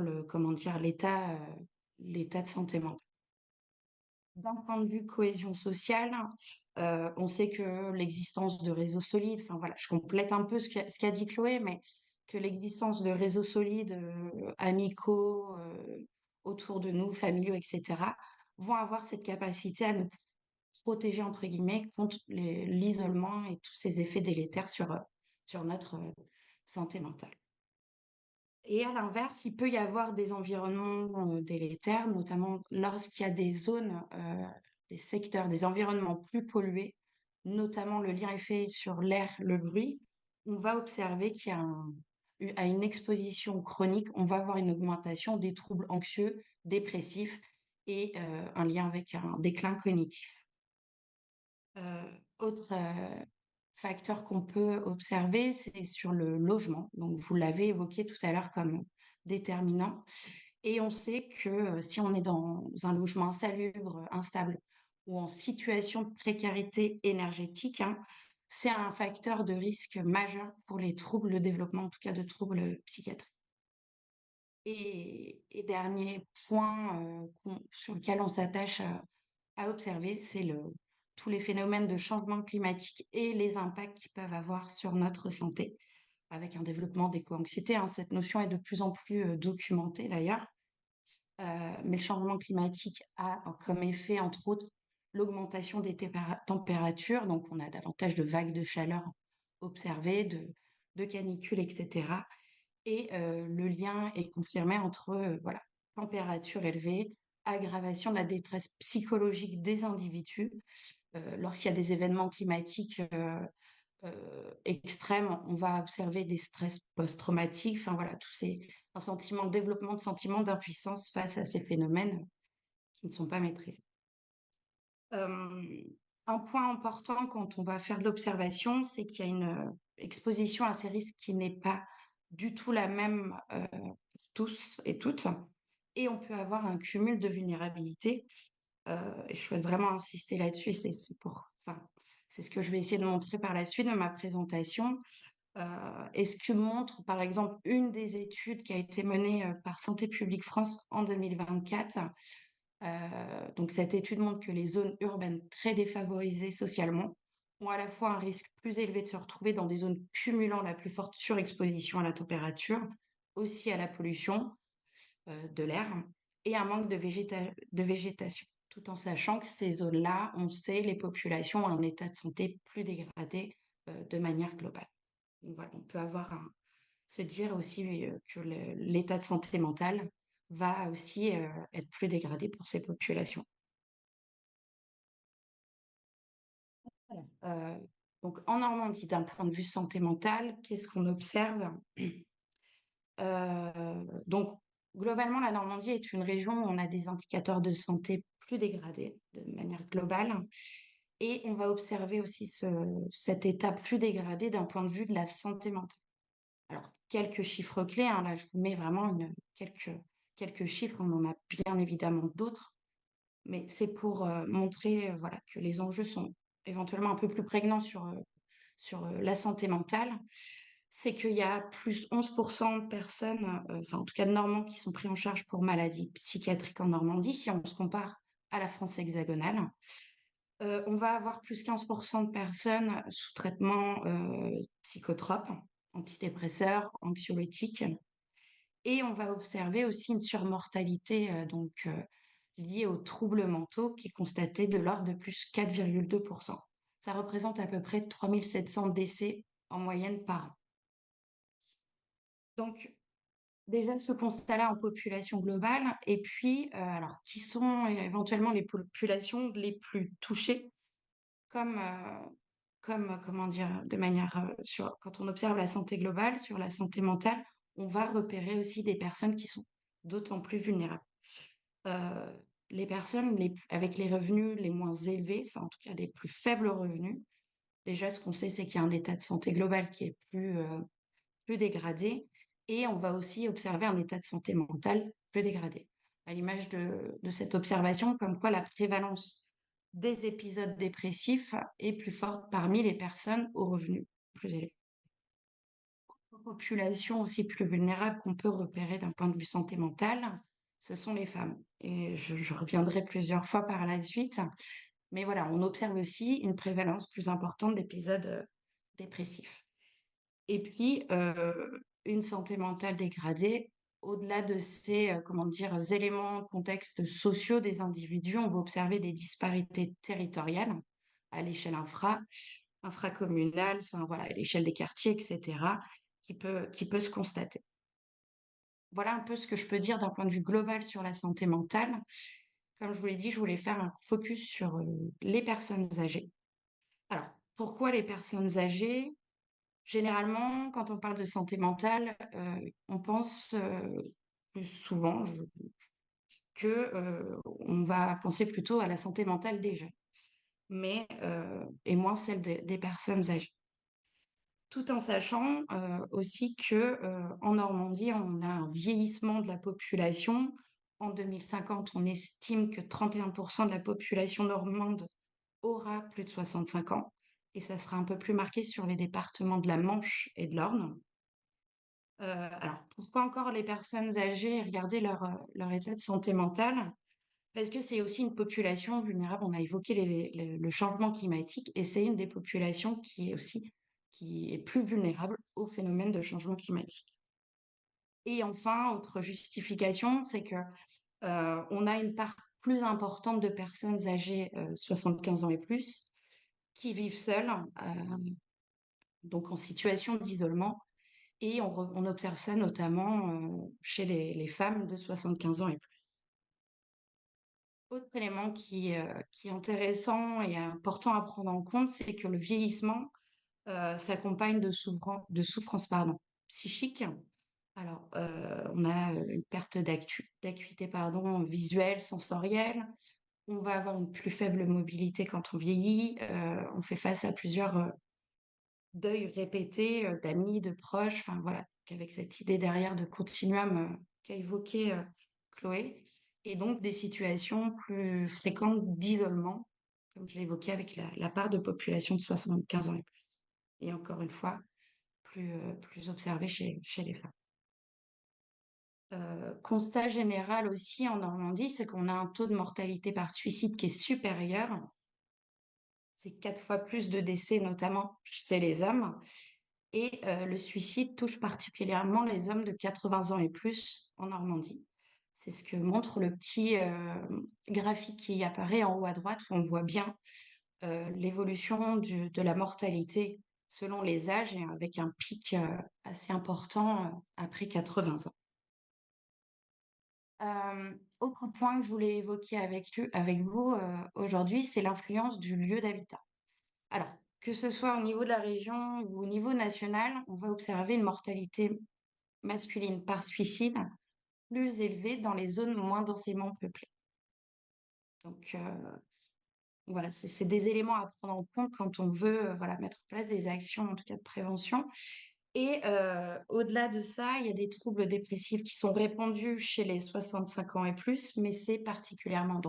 le, comment dire, l'état de santé mentale. D'un point de vue cohésion sociale, on sait que l'existence de réseaux solides, enfin voilà, je complète un peu ce qu'a dit Chloé, mais que l'existence de réseaux solides, amicaux, autour de nous, familiaux, etc., vont avoir cette capacité à nous protéger, entre guillemets, contre l'isolement et tous ces effets délétères sur notre santé mentale. Et à l'inverse, il peut y avoir des environnements délétères, notamment lorsqu'il y a des zones, des secteurs, des environnements plus pollués, notamment le lien est fait sur l'air, le bruit, on va observer qu'il y a à une exposition chronique, on va avoir une augmentation des troubles anxieux, dépressifs et un lien avec un déclin cognitif. Autre facteur qu'on peut observer, c'est sur le logement. Donc, vous l'avez évoqué tout à l'heure comme déterminant. Et on sait que si on est dans un logement insalubre, instable ou en situation de précarité énergétique, hein, c'est un facteur de risque majeur pour les troubles de développement, en tout cas de troubles psychiatriques. Et dernier point sur lequel on s'attache à observer, c'est tous les phénomènes de changement climatique et les impacts qu'ils peuvent avoir sur notre santé, avec un développement d'éco-anxiété, hein. Cette notion est de plus en plus documentée d'ailleurs. Mais le changement climatique a comme effet, entre autres, l'augmentation des températures. Donc, on a davantage de vagues de chaleur observées, de canicules, etc. Et le lien est confirmé entre voilà, température élevée, aggravation de la détresse psychologique des individus. Lorsqu'il y a des événements climatiques extrêmes, on va observer des stress post-traumatiques. Enfin voilà, un sentiment, développement de sentiments d'impuissance face à ces phénomènes qui ne sont pas maîtrisés. Un point important quand on va faire de l'observation, c'est qu'il y a une exposition à ces risques qui n'est pas du tout la même pour tous et toutes. Et on peut avoir un cumul de vulnérabilité. Et je souhaite vraiment insister là-dessus. C'est ce que je vais essayer de montrer par la suite de ma présentation. Et ce que montre, par exemple, une des études qui a été menée par Santé publique France en 2024. Donc, cette étude montre que les zones urbaines très défavorisées socialement ont à la fois un risque plus élevé de se retrouver dans des zones cumulant la plus forte surexposition à la température, aussi à la pollution de l'air et un manque de végétation. Tout en sachant que ces zones-là, on sait, les populations ont un état de santé plus dégradé de manière globale. Donc voilà, on peut se dire aussi que l'état de santé mentale va aussi être plus dégradé pour ces populations. Voilà. Donc en Normandie, d'un point de vue santé mentale, qu'est-ce qu'on observe? Donc globalement, la Normandie est une région où on a des indicateurs de santé plus dégradés de manière globale. Et on va observer aussi cet état plus dégradé d'un point de vue de la santé mentale. Alors, quelques chiffres clés, hein, là je vous mets vraiment quelques chiffres, on en a bien évidemment d'autres, mais c'est pour montrer voilà, que les enjeux sont éventuellement un peu plus prégnants sur la santé mentale. C'est qu'il y a plus 11% de personnes, enfin en tout cas de Normands, qui sont pris en charge pour maladies psychiatriques en Normandie, si on se compare à la France hexagonale. On va avoir plus 15% de personnes sous traitement psychotrope, antidépresseurs, anxiolytiques. Et on va observer aussi une surmortalité liée aux troubles mentaux qui est constatée de l'ordre de plus 4,2%. Ça représente à peu près 3700 décès en moyenne par an. Donc, déjà ce constat-là en population globale, et puis, alors, qui sont éventuellement les populations les plus touchées comment dire, de manière, quand on observe la santé globale, sur la santé mentale, on va repérer aussi des personnes qui sont d'autant plus vulnérables. Euh, les personnes avec les revenus les moins élevés, enfin en tout cas les plus faibles revenus, déjà ce qu'on sait, c'est qu'il y a un état de santé global qui est plus dégradé, et on va aussi observer un état de santé mentale plus dégradé. À l'image de cette observation, comme quoi la prévalence des épisodes dépressifs est plus forte parmi les personnes aux revenus plus élevés. Population aussi plus vulnérable qu'on peut repérer d'un point de vue santé mentale, ce sont les femmes. Et je reviendrai plusieurs fois par la suite. Mais voilà, on observe aussi une prévalence plus importante d'épisodes dépressifs. Et puis, une santé mentale dégradée, au-delà de ces éléments, contextes sociaux des individus, on va observer des disparités territoriales à l'échelle infracommunale, enfin voilà, à l'échelle des quartiers, etc., qui peut se constater. Voilà un peu ce que je peux dire d'un point de vue global sur la santé mentale. Comme je vous l'ai dit, je voulais faire un focus sur les personnes âgées. Alors, Pourquoi les personnes âgées? Généralement, quand on parle de santé mentale, on pense, plus souvent on va penser plutôt à la santé mentale des jeunes, et moins celle des personnes âgées. Tout en sachant, aussi que, en Normandie, on a un vieillissement de la population. En 2050, on estime que 31 de la population normande aura plus de 65 ans et ça sera un peu plus marqué sur les départements de la Manche et de l'Orne. Alors pourquoi encore les personnes âgées? Regarder leur état de santé mentale? Parce que c'est aussi une population vulnérable. On a évoqué le changement climatique et c'est une des populations qui est plus vulnérable au phénomène de changement climatique. Et enfin, autre justification, c'est que on a une part plus importante de personnes âgées, 75 ans et plus, qui vivent seules, donc en situation d'isolement. Et on observe ça notamment chez les femmes de 75 ans et plus. Autre élément qui est intéressant et important à prendre en compte, c'est que le vieillissement s'accompagne de souffrances pardon, psychiques. Alors, on a une perte d'acuité pardon, visuelle, sensorielle. On va avoir une plus faible mobilité quand on vieillit. On fait face à plusieurs deuils répétés d'amis, de proches. Enfin voilà, avec cette idée derrière de continuum qu'a évoqué Chloé. Et donc des situations plus fréquentes d'isolement, comme je l'ai évoqué avec la part de population de 75 ans et plus. Et encore une fois, plus observée chez les femmes. Constat général aussi en Normandie, c'est qu'on a un taux de mortalité par suicide qui est supérieur. C'est 4 fois plus de décès, notamment chez les hommes. Et le suicide touche particulièrement les hommes de 80 ans et plus en Normandie. C'est ce que montre le petit graphique qui apparaît en haut à droite, où on voit bien l'évolution de la mortalité selon les âges et avec un pic assez important après 80 ans. Autre point que je voulais évoquer avec vous aujourd'hui, c'est l'influence du lieu d'habitat. Alors, que ce soit au niveau de la région ou au niveau national, on va observer une mortalité masculine par suicide plus élevée dans les zones moins densément peuplées. Donc, voilà, c'est des éléments à prendre en compte quand on veut voilà, mettre en place des actions, en tout cas de prévention. Et au-delà de ça, il y a des troubles dépressifs qui sont répandus chez les 65 ans et plus, mais c'est particulièrement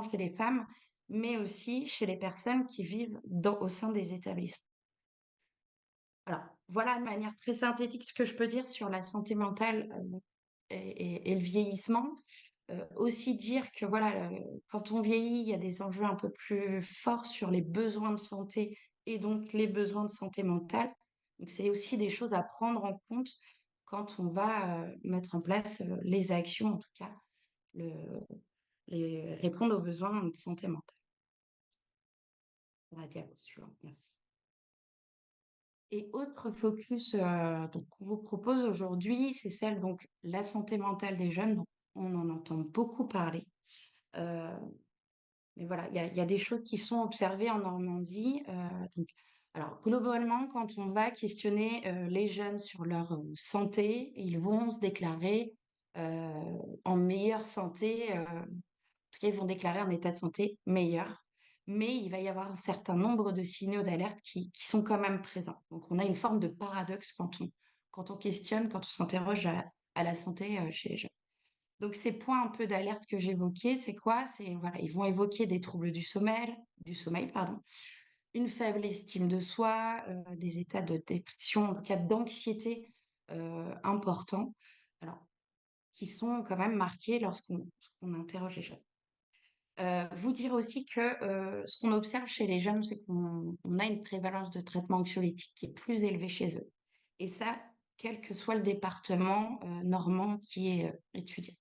chez les femmes, mais aussi chez les personnes qui vivent au sein des établissements. Alors, voilà de manière très synthétique ce que je peux dire sur la santé mentale et le vieillissement. Aussi dire que voilà, quand on vieillit, il y a des enjeux un peu plus forts sur les besoins de santé et donc les besoins de santé mentale. Donc c'est aussi des choses à prendre en compte quand on va mettre en place les actions, en tout cas, le, répondre aux besoins de santé mentale. On va dire suivant, merci. Et autre focus donc, qu'on vous propose aujourd'hui, c'est celle donc la santé mentale des jeunes. Donc, on en entend beaucoup parler. Euh, mais voilà, il y a des choses qui sont observées en Normandie. Alors, globalement, quand on va questionner les jeunes sur leur santé, ils vont se déclarer en meilleure santé. En tout cas, ils vont déclarer un état de santé meilleur. Mais il va y avoir un certain nombre de signaux d'alerte qui sont quand même présents. Donc, on a une forme de paradoxe quand on questionne, quand on s'interroge à la santé chez les jeunes. Donc, ces points un peu d'alerte que j'évoquais, c'est quoi? C'est, voilà, ils vont évoquer des troubles du sommeil, pardon, une faible estime de soi, des états de dépression, en tout cas d'anxiété importants, alors, qui sont quand même marqués lorsqu'on interroge les jeunes. Vous dire aussi que ce qu'on observe chez les jeunes, c'est qu'on a une prévalence de traitement anxiolytique qui est plus élevée chez eux. Et ça, quel que soit le département normand qui est étudié.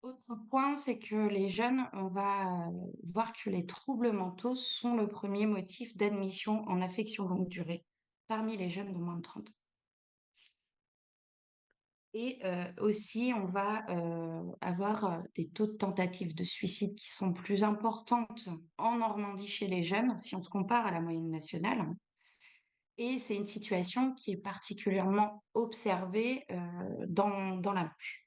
Autre point, c'est que les jeunes, on va voir que les troubles mentaux sont le premier motif d'admission en affection longue durée parmi les jeunes de moins de 30 ans. Et aussi, on va avoir des taux de tentatives de suicide qui sont plus importantes en Normandie chez les jeunes, si on se compare à la moyenne nationale. Et c'est une situation qui est particulièrement observée dans la Manche.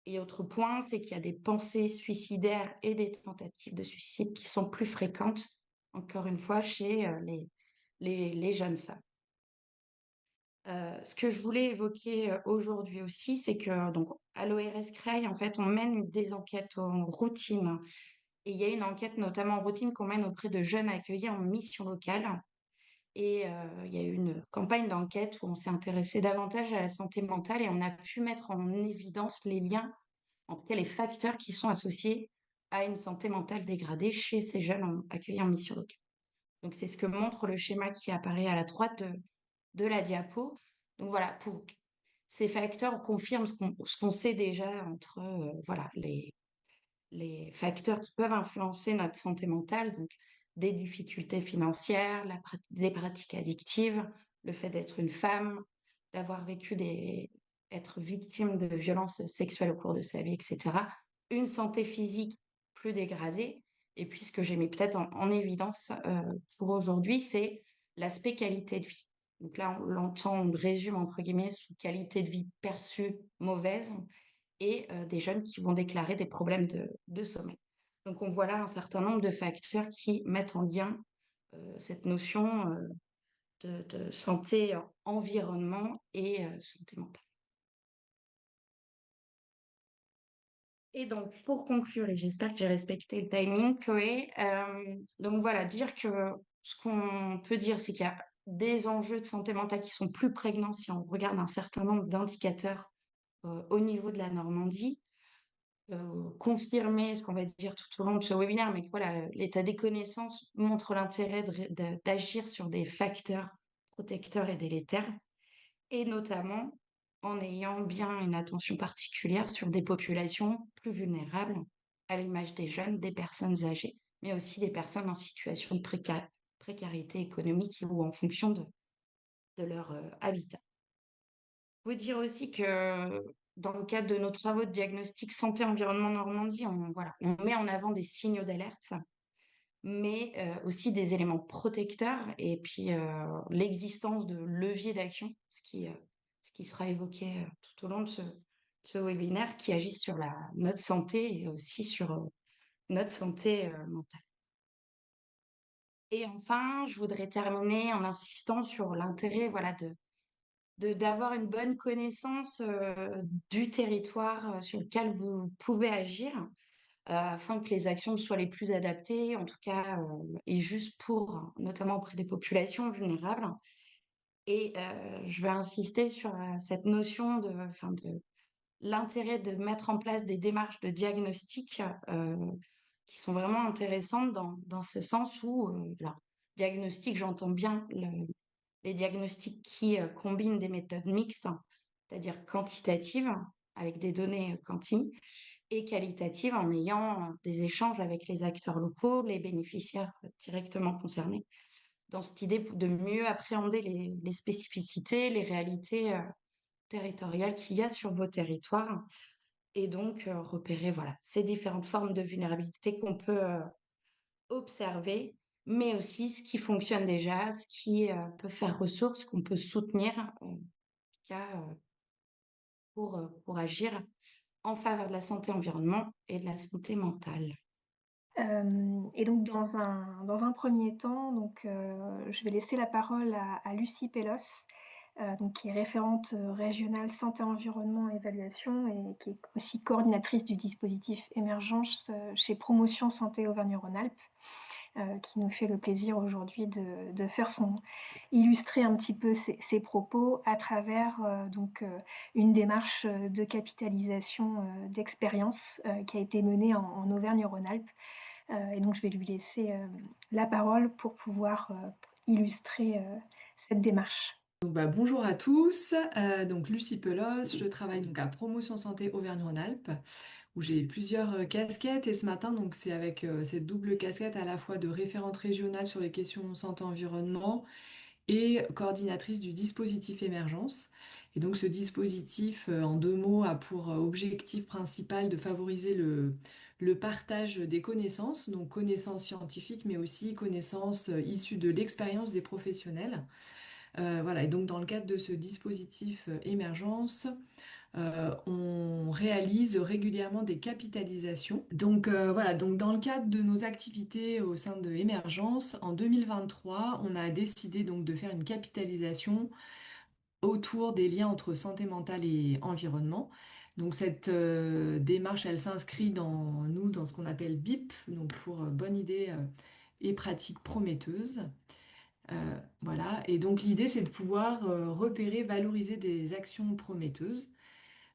Et autre point, c'est qu'il y a des pensées suicidaires et des tentatives de suicide qui sont plus fréquentes, encore une fois, chez les jeunes femmes. Ce que je voulais évoquer aujourd'hui aussi, c'est que donc, à l'ORS CREI, en fait, on mène des enquêtes en routine. Et il y a une enquête notamment en routine qu'on mène auprès de jeunes accueillis en mission locale. Et il y a eu une campagne d'enquête où on s'est intéressé davantage à la santé mentale et on a pu mettre en évidence les liens, en tout cas les facteurs qui sont associés à une santé mentale dégradée chez ces jeunes accueillis en mission locale. Donc c'est ce que montre le schéma qui apparaît à la droite de la diapo. Donc voilà, pour ces facteurs confirment ce qu'on sait déjà entre voilà, les facteurs qui peuvent influencer notre santé mentale, donc des difficultés financières, les pratiques addictives, le fait d'être une femme, d'avoir être victime de violences sexuelles au cours de sa vie, etc. Une santé physique plus dégradée. Et puis ce que j'ai mis peut-être en évidence pour aujourd'hui, c'est l'aspect qualité de vie. Donc là, on l'entend, on le résume entre guillemets sous qualité de vie perçue mauvaise et des jeunes qui vont déclarer des problèmes de sommeil. Donc on voit là un certain nombre de facteurs qui mettent en lien cette notion de santé environnement et santé mentale. Et donc pour conclure, et j'espère que j'ai respecté le timing, Chloé, donc voilà, dire que ce qu'on peut dire, c'est qu'il y a des enjeux de santé mentale qui sont plus prégnants si on regarde un certain nombre d'indicateurs au niveau de la Normandie. Confirmer ce qu'on va dire tout au long de ce webinaire, mais que voilà, l'état des connaissances montre l'intérêt d'agir sur des facteurs protecteurs et délétères, et notamment en ayant bien une attention particulière sur des populations plus vulnérables, à l'image des jeunes, des personnes âgées, mais aussi des personnes en situation de précarité économique ou en fonction de leur habitat. Faut dire aussi que dans le cadre de nos travaux de diagnostic santé-environnement Normandie, on met en avant des signaux d'alerte, mais aussi des éléments protecteurs et puis l'existence de leviers d'action, ce qui sera évoqué tout au long de ce webinaire, qui agissent sur notre santé et aussi sur notre santé mentale. Et enfin, je voudrais terminer en insistant sur l'intérêt voilà, d'avoir une bonne connaissance du territoire sur lequel vous pouvez agir, afin que les actions soient les plus adaptées, en tout cas, et juste pour, notamment auprès des populations vulnérables. Et je vais insister sur cette notion de l'intérêt de mettre en place des démarches de diagnostic qui sont vraiment intéressantes dans ce sens où, alors, diagnostic, j'entends bien les diagnostics qui combinent des méthodes mixtes, c'est-à-dire quantitatives, avec des données quanti, et qualitatives en ayant des échanges avec les acteurs locaux, les bénéficiaires directement concernés, dans cette idée de mieux appréhender les spécificités, les réalités territoriales qu'il y a sur vos territoires, et donc repérer voilà, ces différentes formes de vulnérabilité qu'on peut observer, mais aussi ce qui fonctionne déjà, ce qui peut faire ressource, qu'on peut soutenir, en tout cas pour agir en faveur de la santé environnement et de la santé mentale. Et donc dans un 1er temps, donc je vais laisser la parole à Lucie Pellos, donc qui est référente, régionale santé environnement évaluation et qui est aussi coordinatrice du dispositif Émergence, chez Promotion Santé Auvergne-Rhône-Alpes, qui nous fait le plaisir aujourd'hui de faire illustrer un petit peu ses propos à travers, donc une démarche, de capitalisation, d'expérience, qui a été menée en Auvergne-Rhône-Alpes. Et donc je vais lui laisser, la parole pour pouvoir, illustrer, cette démarche. Donc, bonjour à tous, donc Lucie Pelos, je travaille donc à Promotion Santé Auvergne-Rhône-Alpes où j'ai plusieurs casquettes et ce matin donc c'est avec cette double casquette à la fois de référente régionale sur les questions santé-environnement et coordinatrice du dispositif émergence. Et donc ce dispositif, en 2 mots, a pour objectif principal de favoriser le partage des connaissances, donc connaissances scientifiques, mais aussi connaissances issues de l'expérience des professionnels. Voilà, et donc dans le cadre de ce dispositif émergence, on réalise régulièrement des capitalisations. Donc voilà, donc dans le cadre de nos activités au sein de Émergence, en 2023, on a décidé donc de faire une capitalisation autour des liens entre santé mentale et environnement. Donc cette démarche, elle s'inscrit dans ce qu'on appelle BIP, donc pour bonne idée et pratique prometteuse. Voilà, et donc l'idée, c'est de pouvoir repérer, valoriser des actions prometteuses.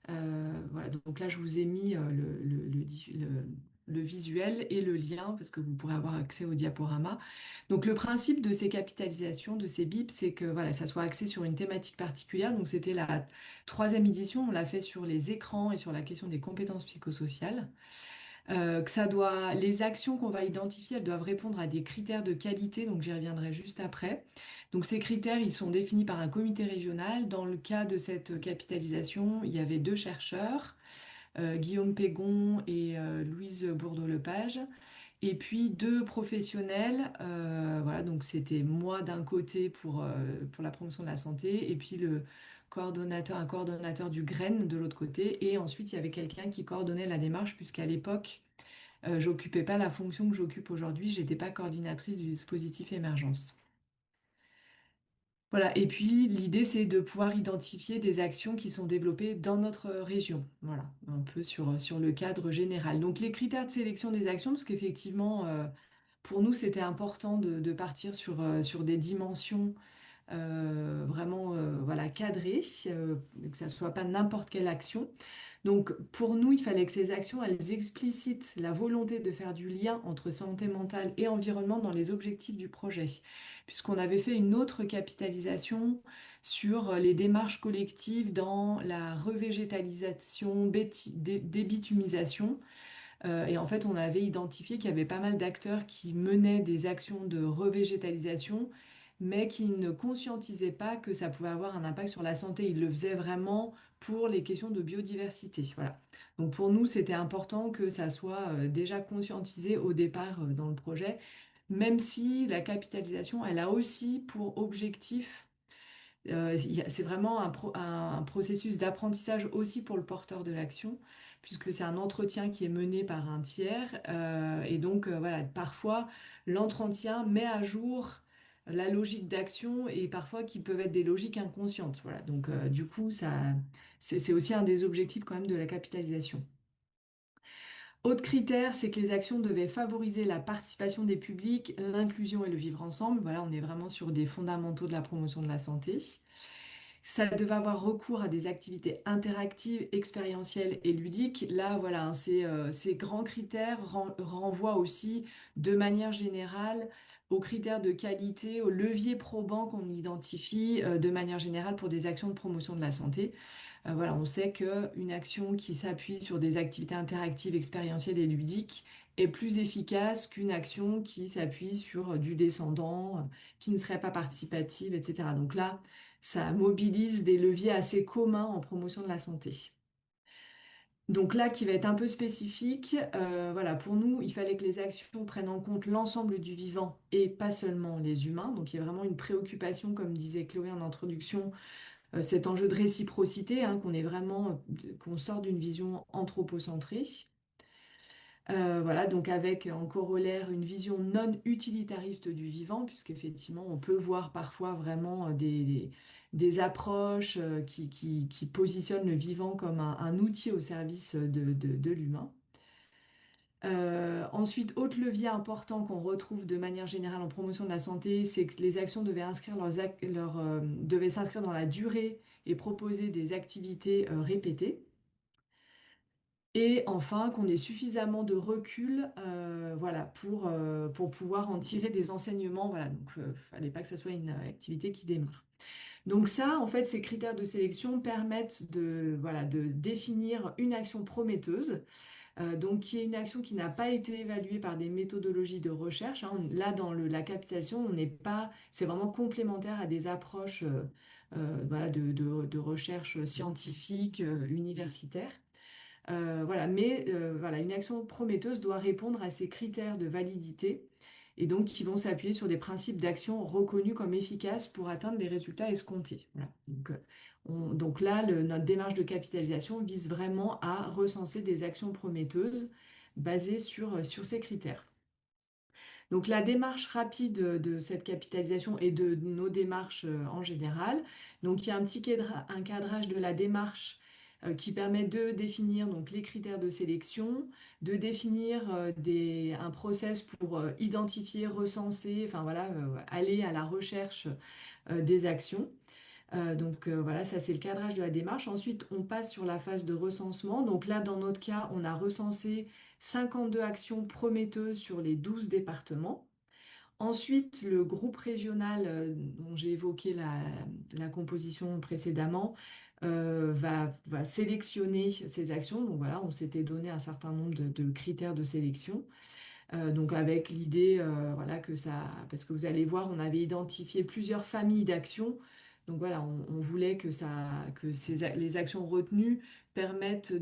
Voilà, donc là, je vous ai mis le visuel et le lien parce que vous pourrez avoir accès au diaporama. Donc, le principe de ces capitalisations, de ces bips, c'est que voilà, ça soit axé sur une thématique particulière. Donc, c'était la 3e édition. On l'a fait sur les écrans et sur la question des compétences psychosociales. Les actions qu'on va identifier, elles doivent répondre à des critères de qualité, donc j'y reviendrai juste après. Donc ces critères, ils sont définis par un comité régional. Dans le cas de cette capitalisation, il y avait 2 chercheurs, Guillaume Pégon et Louise Bourdeau-Lepage, et puis 2 professionnels. Voilà, donc c'était moi d'un côté pour la promotion de la santé, et puis un coordonnateur du GREN de l'autre côté, et ensuite il y avait quelqu'un qui coordonnait la démarche, puisqu'à l'époque, j'occupais pas la fonction que j'occupe aujourd'hui, j'étais pas coordinatrice du dispositif émergence. Voilà, et puis l'idée c'est de pouvoir identifier des actions qui sont développées dans notre région. Voilà, un peu sur le cadre général. Donc les critères de sélection des actions, parce qu'effectivement, pour nous c'était important de partir sur des dimensions vraiment voilà, cadrées, que ça soit pas n'importe quelle action. Donc pour nous, il fallait que ces actions, elles explicitent la volonté de faire du lien entre santé mentale et environnement dans les objectifs du projet. Puisqu'on avait fait une autre capitalisation sur les démarches collectives dans la revégétalisation, débitumisation. Et en fait, on avait identifié qu'il y avait pas mal d'acteurs qui menaient des actions de revégétalisation, mais qui ne conscientisaient pas que ça pouvait avoir un impact sur la santé. Ils le faisaient vraiment pour les questions de biodiversité. Voilà. Donc pour nous, c'était important que ça soit déjà conscientisé au départ dans le projet, même si la capitalisation, elle a aussi pour objectif c'est vraiment un processus d'apprentissage aussi pour le porteur de l'action, puisque c'est un entretien qui est mené par un tiers. Et donc, voilà, parfois, l'entretien met à jour la logique d'action et parfois qui peuvent être des logiques inconscientes. Voilà, donc, du coup, c'est aussi un des objectifs quand même de la capitalisation. Autre critère, c'est que les actions devaient favoriser la participation des publics, l'inclusion et le vivre ensemble. Voilà, on est vraiment sur des fondamentaux de la promotion de la santé. Ça devait avoir recours à des activités interactives, expérientielles et ludiques. Là, voilà, hein, ces grands critères renvoient aussi de manière générale aux critères de qualité, aux leviers probants qu'on identifie de manière générale pour des actions de promotion de la santé. Voilà, on sait qu'une action qui s'appuie sur des activités interactives, expérientielles et ludiques est plus efficace qu'une action qui s'appuie sur du descendant, qui ne serait pas participative, etc. Donc là, ça mobilise des leviers assez communs en promotion de la santé. Donc là, qui va être un peu spécifique, voilà, pour nous, il fallait que les actions prennent en compte l'ensemble du vivant et pas seulement les humains. Donc il y a vraiment une préoccupation, comme disait Chloé en introduction, cet enjeu de réciprocité, hein, qu'on sort d'une vision anthropocentrée. Voilà, donc avec en corollaire une vision non utilitariste du vivant, puisqu'effectivement, on peut voir parfois vraiment des approches qui positionnent le vivant comme un outil au service de l'humain. Ensuite, autre levier important qu'on retrouve de manière générale en promotion de la santé, c'est que les actions devaient s'inscrire dans la durée et proposer des activités répétées. Et enfin, qu'on ait suffisamment de recul voilà, pour pouvoir en tirer des enseignements. Voilà, donc, fallait pas que ça soit une activité qui démarre. Donc ça, en fait, ces critères de sélection permettent voilà, de définir une action prometteuse, donc qui est une action qui n'a pas été évaluée par des méthodologies de recherche, hein. Là, dans la capitalisation, on n'est pas, c'est vraiment complémentaire à des approches voilà, de recherche scientifique, universitaire. Voilà, mais voilà, une action prometteuse doit répondre à ces critères de validité et donc qui vont s'appuyer sur des principes d'action reconnus comme efficaces pour atteindre les résultats escomptés. Voilà. Donc là, notre démarche de capitalisation vise vraiment à recenser des actions prometteuses basées sur ces critères. Donc la démarche rapide de cette capitalisation et de nos démarches en général. Donc il y a un cadrage de la démarche qui permet de définir donc, les critères de sélection, de définir un process pour identifier, recenser, enfin voilà, aller à la recherche des actions. Voilà, ça c'est le cadrage de la démarche. Ensuite, on passe sur la phase de recensement. Donc là, dans notre cas, on a recensé 52 actions prometteuses sur les 12 départements. Ensuite, le groupe régional dont j'ai évoqué la composition précédemment va sélectionner ces actions. Donc voilà, on s'était donné un certain nombre de critères de sélection. Donc avec l'idée voilà, que ça... Parce que vous allez voir, on avait identifié plusieurs familles d'actions. Donc voilà, on voulait les actions retenues permettent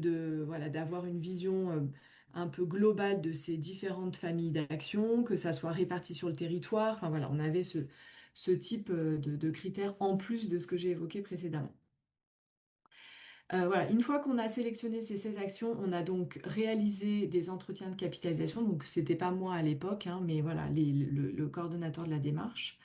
voilà, d'avoir une vision un peu globale de ces différentes familles d'actions, que ça soit réparti sur le territoire. Enfin voilà, on avait ce type de critères en plus de ce que j'ai évoqué précédemment. Voilà, une fois qu'on a sélectionné ces 16 actions, on a donc réalisé des entretiens de capitalisation. Donc, c'était pas moi à l'époque, hein, mais voilà, le coordonnateur de la démarche.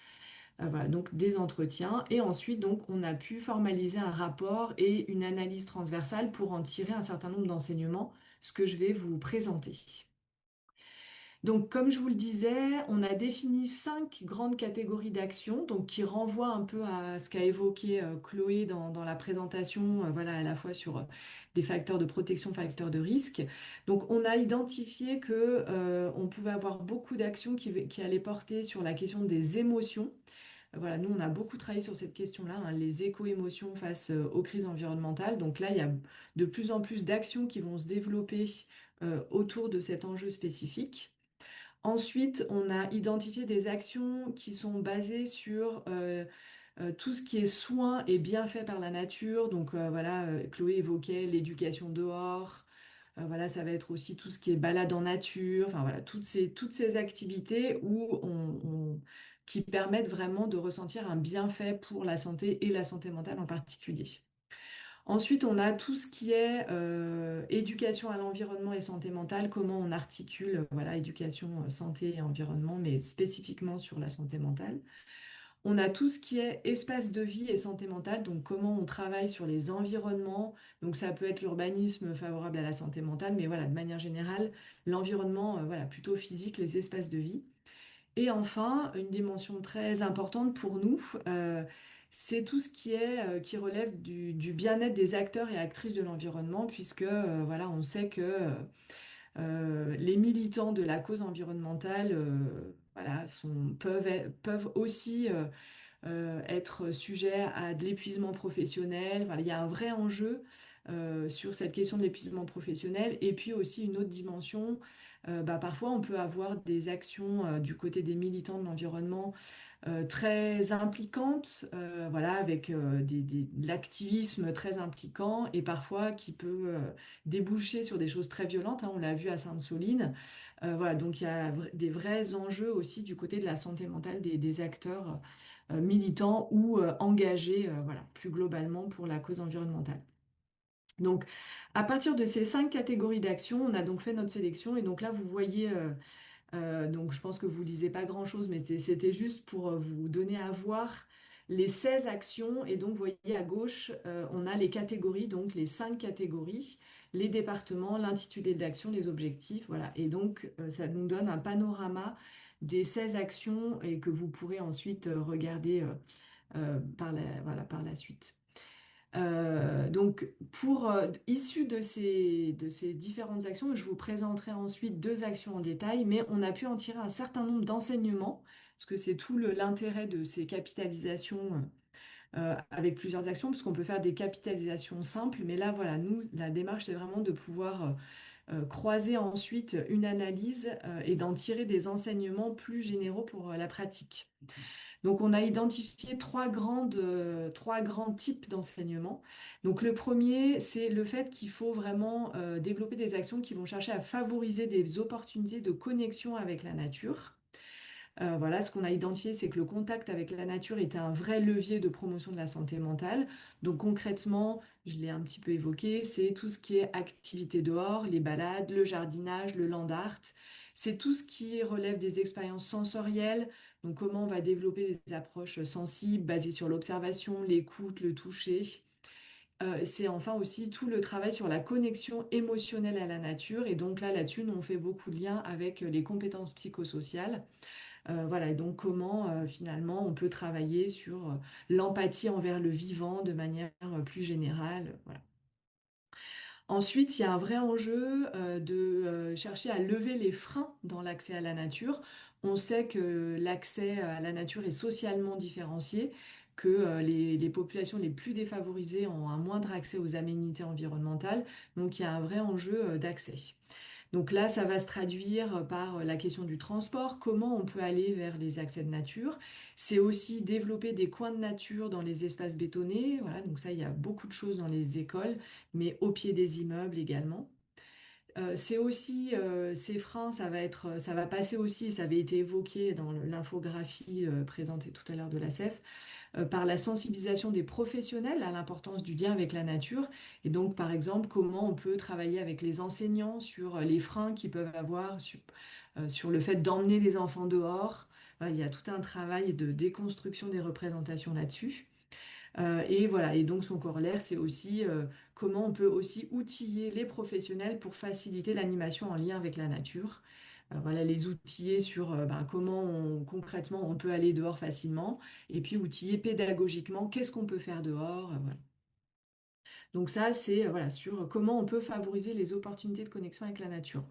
Voilà, donc des entretiens. Et ensuite, donc, on a pu formaliser un rapport et une analyse transversale pour en tirer un certain nombre d'enseignements, ce que je vais vous présenter. Donc, comme je vous le disais, on a défini 5 grandes catégories d'actions, donc qui renvoient un peu à ce qu'a évoqué Chloé dans la présentation, voilà, à la fois sur des facteurs de protection, facteurs de risque. Donc, on a identifié que on pouvait avoir beaucoup d'actions qui allaient porter sur la question des émotions. Voilà, nous, on a beaucoup travaillé sur cette question-là, hein, les éco-émotions face aux crises environnementales. Donc là, il y a de plus en plus d'actions qui vont se développer autour de cet enjeu spécifique. Ensuite, on a identifié des actions qui sont basées sur tout ce qui est soin et bienfait par la nature. Donc voilà, Chloé évoquait l'éducation dehors. Voilà, ça va être aussi tout ce qui est balade en nature. Enfin voilà, toutes ces activités qui permettent vraiment de ressentir un bienfait pour la santé et la santé mentale en particulier. Ensuite, on a tout ce qui est éducation à l'environnement et santé mentale, comment on articule voilà, éducation, santé et environnement, mais spécifiquement sur la santé mentale. On a tout ce qui est espace de vie et santé mentale, donc comment on travaille sur les environnements. Donc ça peut être l'urbanisme favorable à la santé mentale, mais voilà, de manière générale, l'environnement voilà, plutôt physique, les espaces de vie. Et enfin, une dimension très importante pour nous, c'est tout ce qui relève du bien-être des acteurs et actrices de l'environnement, puisque voilà, on sait que les militants de la cause environnementale voilà, peuvent aussi être sujets à de l'épuisement professionnel. Voilà, il y a un vrai enjeu sur cette question de l'épuisement professionnel. Et puis aussi une autre dimension, parfois on peut avoir des actions du côté des militants de l'environnement très impliquantes, voilà, avec de l'activisme très impliquant et parfois qui peut déboucher sur des choses très violentes, hein, on l'a vu à Sainte-Soline. Voilà, donc il y a des vrais enjeux aussi du côté de la santé mentale des acteurs militants ou engagés voilà, plus globalement pour la cause environnementale. Donc, à partir de ces 5 catégories d'actions, on a donc fait notre sélection et donc là, vous voyez donc je pense que vous lisez pas grand-chose, mais c'était juste pour vous donner à voir les 16 actions. Et donc, vous voyez à gauche, on a les catégories, donc les 5 catégories, les départements, l'intitulé de l'action, les objectifs. Voilà. Et donc, ça nous donne un panorama des 16 actions et que vous pourrez ensuite regarder voilà, par la suite. Donc, issu de ces différentes actions, je vous présenterai ensuite 2 actions en détail, mais on a pu en tirer un certain nombre d'enseignements, parce que c'est tout l'intérêt de ces capitalisations avec plusieurs actions, parce qu'on peut faire des capitalisations simples. Mais là, voilà, nous, la démarche, c'est vraiment de pouvoir croiser ensuite une analyse et d'en tirer des enseignements plus généraux pour la pratique. Donc, on a identifié trois grands types d'enseignements. Donc, le premier, c'est le fait qu'il faut vraiment développer des actions qui vont chercher à favoriser des opportunités de connexion avec la nature. Voilà, ce qu'on a identifié, c'est que le contact avec la nature était un vrai levier de promotion de la santé mentale. Donc concrètement, je l'ai un petit peu évoqué, c'est tout ce qui est activité dehors, les balades, le jardinage, le land art. C'est tout ce qui relève des expériences sensorielles. Donc comment on va développer des approches sensibles basées sur l'observation, l'écoute, le toucher. C'est enfin aussi tout le travail sur la connexion émotionnelle à la nature. Et donc là-dessus, nous, on fait beaucoup de liens avec les compétences psychosociales. Voilà, et donc comment finalement on peut travailler sur l'empathie envers le vivant de manière plus générale. Voilà. Ensuite, il y a un vrai enjeu de chercher à lever les freins dans l'accès à la nature. On sait que l'accès à la nature est socialement différencié, que les populations les plus défavorisées ont un moindre accès aux aménités environnementales. Donc il y a un vrai enjeu d'accès. Donc là, ça va se traduire par la question du transport, comment on peut aller vers les accès de nature. C'est aussi développer des coins de nature dans les espaces bétonnés. Voilà, donc ça, il y a beaucoup de choses dans les écoles, mais au pied des immeubles également. C'est aussi ces freins, ça va passer aussi, et ça avait été évoqué dans l'infographie présentée tout à l'heure de la CEF, par la sensibilisation des professionnels à l'importance du lien avec la nature. Et donc, par exemple, comment on peut travailler avec les enseignants sur les freins qu'ils peuvent avoir, sur le fait d'emmener les enfants dehors. Il y a tout un travail de déconstruction des représentations là-dessus. Et voilà, et donc son corollaire, c'est aussi comment on peut aussi outiller les professionnels pour faciliter l'animation en lien avec la nature. Voilà, les outiller sur comment concrètement on peut aller dehors facilement, et puis outiller pédagogiquement qu'est-ce qu'on peut faire dehors. Voilà. Donc ça, c'est voilà, sur comment on peut favoriser les opportunités de connexion avec la nature.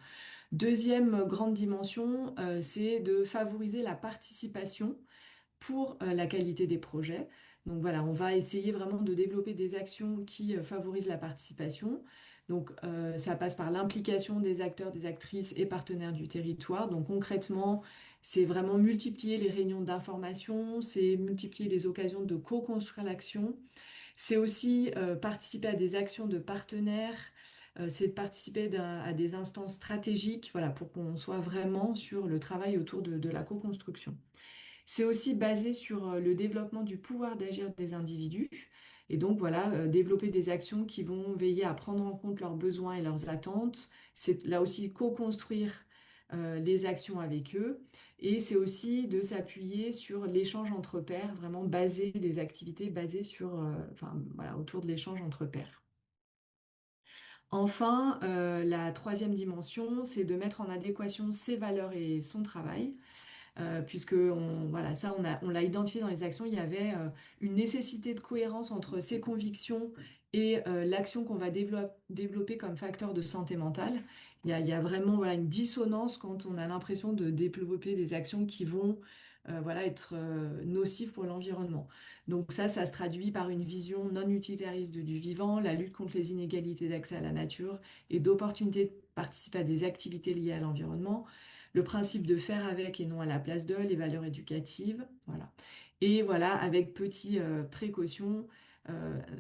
Deuxième grande dimension, c'est de favoriser la participation pour la qualité des projets. Donc voilà, on va essayer vraiment de développer des actions qui favorisent la participation. Donc ça passe par l'implication des acteurs, des actrices et partenaires du territoire. Donc concrètement, c'est vraiment multiplier les réunions d'information, c'est multiplier les occasions de co-construire l'action. C'est aussi participer à des actions de partenaires, c'est de participer à des instances stratégiques, voilà, pour qu'on soit vraiment sur le travail autour de la co-construction. C'est aussi basé sur le développement du pouvoir d'agir des individus. Et donc, voilà, développer des actions qui vont veiller à prendre en compte leurs besoins et leurs attentes. C'est là aussi co-construire les actions avec eux. Et c'est aussi de s'appuyer sur l'échange entre pairs, vraiment baser des activités basées sur, enfin, voilà, autour de l'échange entre pairs. Enfin, la troisième dimension, c'est de mettre en adéquation ses valeurs et son travail. Puisque voilà, ça, on l'a identifié dans les actions, il y avait une nécessité de cohérence entre ses convictions et l'action qu'on va développer comme facteur de santé mentale. Il y a vraiment voilà, une dissonance quand on a l'impression de développer des actions qui vont voilà, être nocives pour l'environnement. Donc ça se traduit par une vision non utilitariste du vivant, la lutte contre les inégalités d'accès à la nature et d'opportunités de participer à des activités liées à l'environnement, le principe de faire avec et non à la place de, les valeurs éducatives, voilà. Et voilà, avec petite précaution,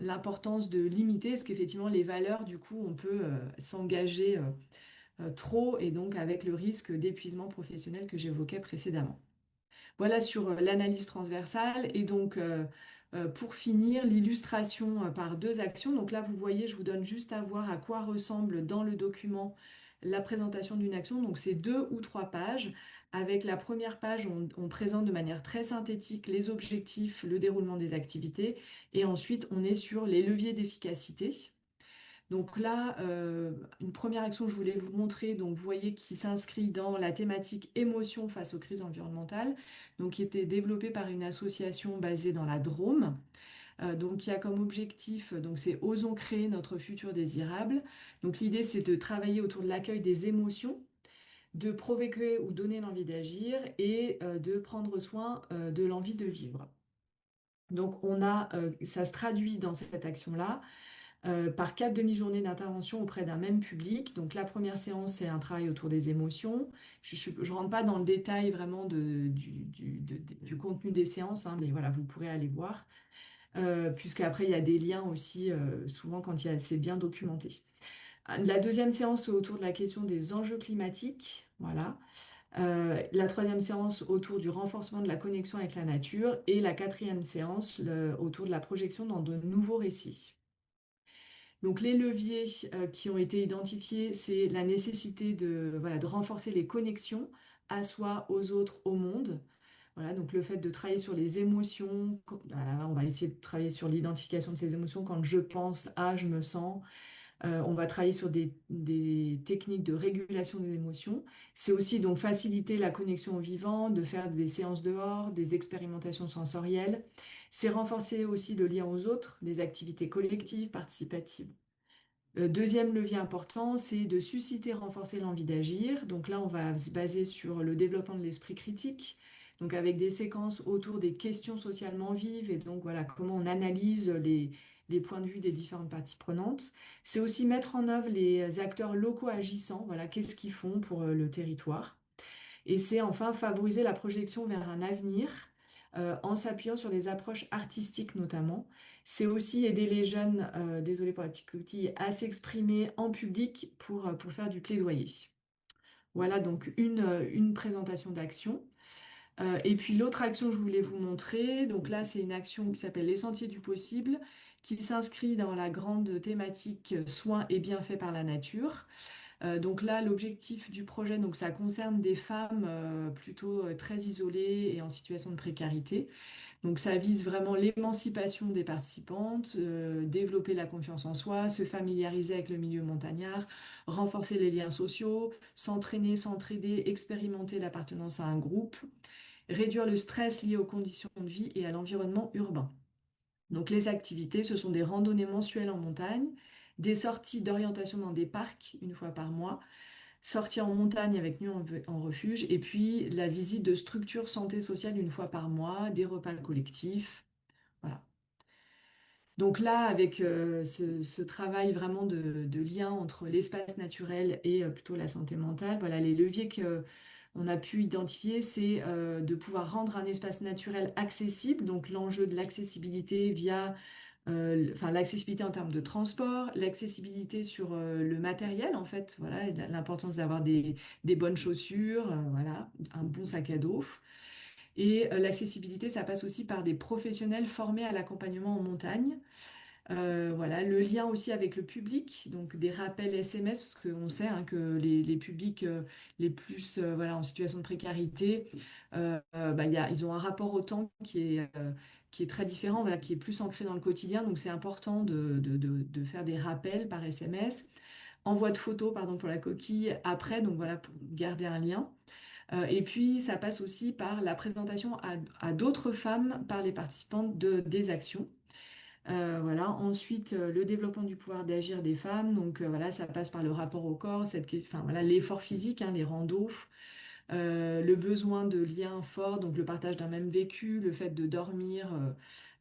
l'importance de limiter, parce qu'effectivement, les valeurs, du coup, on peut s'engager trop, et donc avec le risque d'épuisement professionnel que j'évoquais précédemment. Voilà sur l'analyse transversale. Et donc, pour finir, l'illustration par deux actions. Donc là, vous voyez, je vous donne juste à voir à quoi ressemble dans le document la présentation d'une action. Donc, c'est 2 ou 3 pages. Avec la première page, on présente de manière très synthétique les objectifs, le déroulement des activités. Et ensuite, on est sur les leviers d'efficacité. Donc là, une première action que je voulais vous montrer, donc vous voyez qui s'inscrit dans la thématique émotion face aux crises environnementales, donc qui était développée par une association basée dans la Drôme. Donc qui a comme objectif, donc c'est Osons créer notre futur désirable. Donc l'idée c'est de travailler autour de l'accueil des émotions, de provoquer ou donner l'envie d'agir et de prendre soin de l'envie de vivre. Donc, ça se traduit dans cette action-là par 4 demi-journées d'intervention auprès d'un même public. Donc, la première séance, c'est un travail autour des émotions. Je ne rentre pas dans le détail vraiment du contenu des séances, hein, mais voilà, vous pourrez aller voir, puisqu'après, il y a des liens aussi, souvent quand c'est bien documenté. La deuxième séance, c'est autour de la question des enjeux climatiques. Voilà. La troisième séance autour du renforcement de la connexion avec la nature. Et la quatrième séance autour de la projection dans de nouveaux récits. Donc les leviers qui ont été identifiés, c'est la nécessité voilà, de renforcer les connexions à soi, aux autres, au monde. Voilà, donc le fait de travailler sur les émotions, voilà, on va essayer de travailler sur l'identification de ces émotions. Quand je pense à, je me sens. On va travailler sur des techniques de régulation des émotions. C'est aussi donc faciliter la connexion au vivant, de faire des séances dehors, des expérimentations sensorielles. C'est renforcer aussi le lien aux autres, des activités collectives, participatives. Deuxième levier important, c'est de susciter, renforcer l'envie d'agir. Donc là, on va se baser sur le développement de l'esprit critique, donc avec des séquences autour des questions socialement vives et donc voilà comment on analyse les points de vue des différentes parties prenantes. C'est aussi mettre en œuvre les acteurs locaux agissants, voilà, qu'est-ce qu'ils font pour le territoire. Et c'est enfin favoriser la projection vers un avenir en s'appuyant sur les approches artistiques notamment. C'est aussi aider les jeunes, désolé pour la petite coquille, à s'exprimer en public pour faire du plaidoyer. Voilà donc une présentation d'action. Et puis l'autre action que je voulais vous montrer, donc là c'est une action qui s'appelle Les Sentiers du possible, qui s'inscrit dans la grande thématique soins et bienfaits par la nature. Donc là, l'objectif du projet, donc ça concerne des femmes plutôt très isolées et en situation de précarité. Donc ça vise vraiment l'émancipation des participantes, développer la confiance en soi, se familiariser avec le milieu montagnard, renforcer les liens sociaux, s'entraîner, s'entraider, expérimenter l'appartenance à un groupe, réduire le stress lié aux conditions de vie et à l'environnement urbain. Donc les activités, ce sont des randonnées mensuelles en montagne, des sorties d'orientation dans des parcs une fois par mois, sorties en montagne avec nuit en refuge, et puis la visite de structures santé sociale une fois par mois, des repas collectifs. Voilà. Donc là, avec ce travail vraiment de lien entre l'espace naturel et plutôt la santé mentale, voilà, les leviers qu'on a pu identifier, c'est de pouvoir rendre un espace naturel accessible, donc l'enjeu de l'accessibilité via enfin, l'accessibilité en termes de transport, l'accessibilité sur le matériel en fait, voilà, et l'importance d'avoir des bonnes chaussures, voilà, un bon sac à dos. Et l'accessibilité, ça passe aussi par des professionnels formés à l'accompagnement en montagne. Voilà, le lien aussi avec le public, donc des rappels SMS, parce qu'on sait hein, que les publics les plus voilà, en situation de précarité, ils ont un rapport au temps qui est très différent, voilà, qui est plus ancré dans le quotidien. Donc c'est important de faire des rappels par SMS. Envoi de photos, pardon, pour la coquille, après, donc voilà, pour garder un lien. Et puis, ça passe aussi par la présentation à d'autres femmes, par les participantes des actions. Voilà. Ensuite, le développement du pouvoir d'agir des femmes. Donc, voilà, ça passe par le rapport au corps, enfin, voilà, l'effort physique, hein, les randos, le besoin de liens forts, donc le partage d'un même vécu, le fait de dormir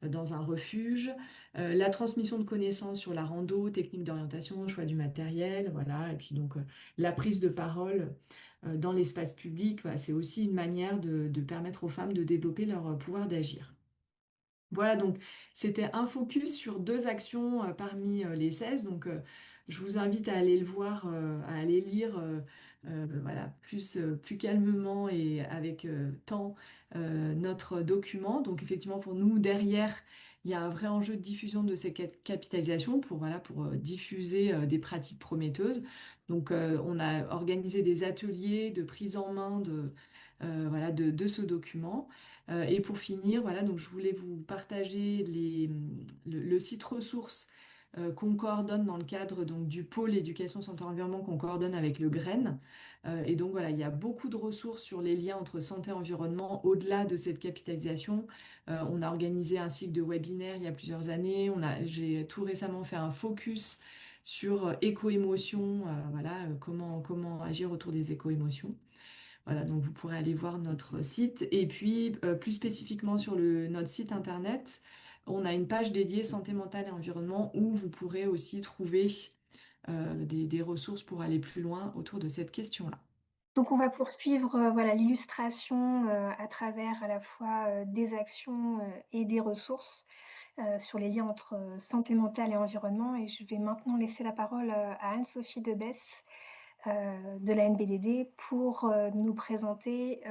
dans un refuge, la transmission de connaissances sur la rando, techniques d'orientation, choix du matériel, voilà. Et puis, donc, la prise de parole dans l'espace public, voilà, c'est aussi une manière de permettre aux femmes de développer leur pouvoir d'agir. Voilà, donc c'était un focus sur deux actions parmi les 16. Donc je vous invite à aller le voir, à aller lire voilà, plus calmement et avec temps notre document. Donc effectivement, pour nous, derrière, il y a un vrai enjeu de diffusion de ces capitalisations pour, voilà, pour diffuser des pratiques prometteuses. Donc on a organisé des ateliers de prise en main voilà, de ce document. Et pour finir, voilà, donc je voulais vous partager le site ressources qu'on coordonne dans le cadre donc, du pôle éducation santé environnement qu'on coordonne avec le GREN. Et donc voilà, il y a beaucoup de ressources sur les liens entre santé et environnement au-delà de cette capitalisation. On a organisé un cycle de webinaires il y a plusieurs années. J'ai tout récemment fait un focus sur éco-émotions, voilà, comment agir autour des éco-émotions. Voilà, donc vous pourrez aller voir notre site. Et puis, plus spécifiquement sur notre site internet, on a une page dédiée santé mentale et environnement où vous pourrez aussi trouver des ressources pour aller plus loin autour de cette question-là. Donc on va poursuivre, voilà, l'illustration, à travers à la fois, des actions, et des ressources, sur les liens entre, santé mentale et environnement et je vais maintenant laisser la parole, à Anne-Sophie Debesse, de la NBDD pour, nous présenter,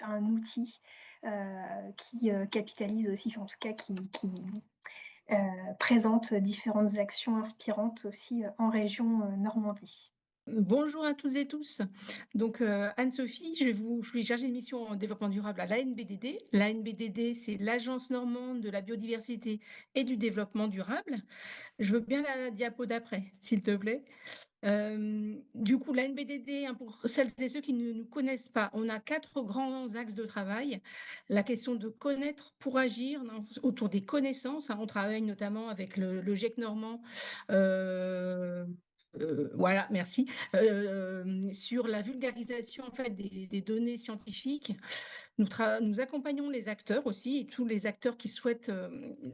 un outil, qui, capitalise aussi, enfin en tout cas qui, présente différentes actions inspirantes aussi, en région, Normandie. Bonjour à toutes et tous. Donc, Anne-Sophie, je suis chargée de mission en développement durable à l'ANBDD. L'ANBDD, c'est l'Agence normande de la biodiversité et du développement durable. Je veux bien la diapo d'après, s'il te plaît. Du coup, l'ANBDD, hein, pour celles et ceux qui ne nous connaissent pas, on a 4 grands axes de travail. La question de connaître pour agir, hein, autour des connaissances, hein. On travaille notamment avec le GIEC normand, voilà, merci, sur la vulgarisation en fait des données scientifiques. Nous accompagnons les acteurs aussi, et tous les acteurs qui souhaitent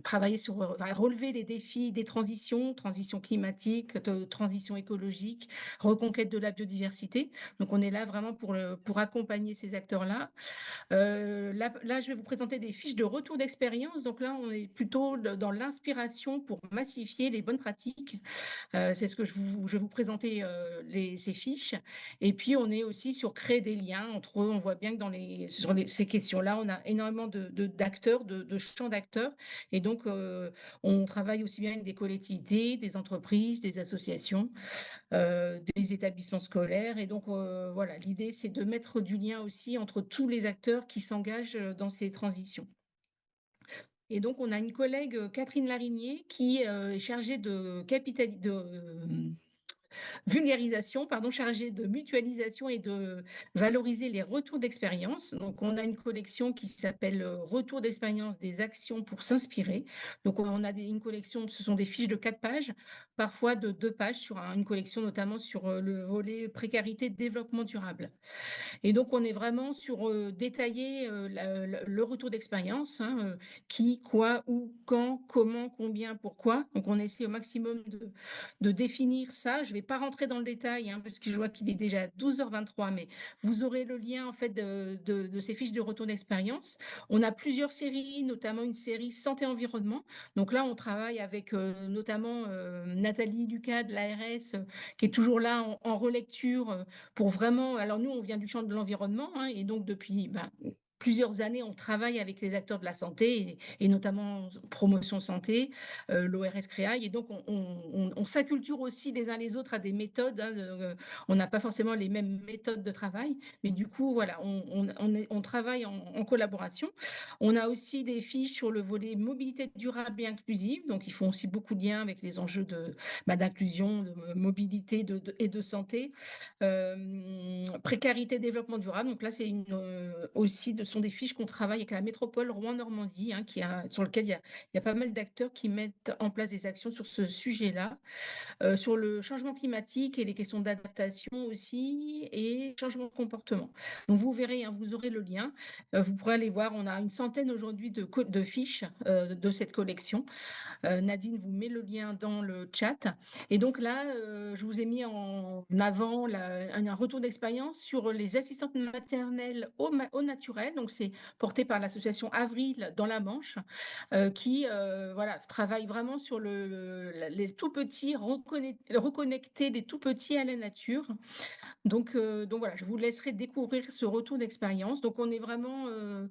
travailler sur, relever les défis des transition climatique, de transition écologique, reconquête de la biodiversité. Donc on est là vraiment pour accompagner ces acteurs-là. Là, je vais vous présenter des fiches de retour d'expérience. Donc là, on est plutôt dans l'inspiration pour massifier les bonnes pratiques. C'est ce que je vais vous présenter, ces fiches. Et puis, on est aussi sur créer des liens entre eux. On voit bien que ces questions-là, on a énormément d'acteurs, de champs d'acteurs. Et donc, on travaille aussi bien avec des collectivités, des entreprises, des associations, des établissements scolaires. Et donc, voilà, l'idée, c'est de mettre du lien aussi entre tous les acteurs qui s'engagent dans ces transitions. Et donc, on a une collègue, Catherine Larigné, qui est chargée vulgarisation, pardon, chargée de mutualisation et de valoriser les retours d'expérience. Donc, on a une collection qui s'appelle Retour d'expérience des actions pour s'inspirer. Donc, on a une collection, ce sont des fiches de 4 pages, parfois de 2 pages sur une collection notamment sur le volet précarité développement durable. Et donc, on est vraiment sur détailler le retour d'expérience, hein, qui, quoi, où, quand, comment, combien, pourquoi. Donc, on essaie au maximum de définir ça. Je ne vais pas rentrer dans le détail, hein, parce que je vois qu'il est déjà 12h23, mais vous aurez le lien en fait de ces fiches de retour d'expérience. On a plusieurs séries, notamment une série santé-environnement. Donc là, on travaille avec notamment Nathalie Lucas de l'ARS, qui est toujours là en relecture pour vraiment. Alors nous, on vient du champ de l'environnement, hein, et donc depuis plusieurs années, on travaille avec les acteurs de la santé et notamment Promotion Santé, l'ORS Créail. Et donc, on s'acculture aussi les uns les autres à des méthodes, hein, on n'a pas forcément les mêmes méthodes de travail, mais du coup, voilà, on travaille en collaboration. On a aussi des fiches sur le volet mobilité durable et inclusive. Donc, ils font aussi beaucoup de liens avec les enjeux d'inclusion, de mobilité et de santé. Précarité, développement durable. Donc là, c'est aussi sont des fiches qu'on travaille avec la métropole Rouen-Normandie, hein, sur lequel il y a pas mal d'acteurs qui mettent en place des actions sur ce sujet-là. Sur le changement climatique et les questions d'adaptation aussi, et changement de comportement. Donc vous verrez, hein, vous aurez le lien. Vous pourrez aller voir, on a une centaine aujourd'hui de fiches de cette collection. Nadine vous met le lien dans le chat. Et donc là, je vous ai mis en avant un retour d'expérience sur les assistantes maternelles au naturel. Donc c'est porté par l'association Avril dans la Manche, qui voilà, travaille vraiment sur les tout petits, reconnecter les tout petits à la nature. Donc voilà, je vous laisserai découvrir ce retour d'expérience. Donc on est vraiment,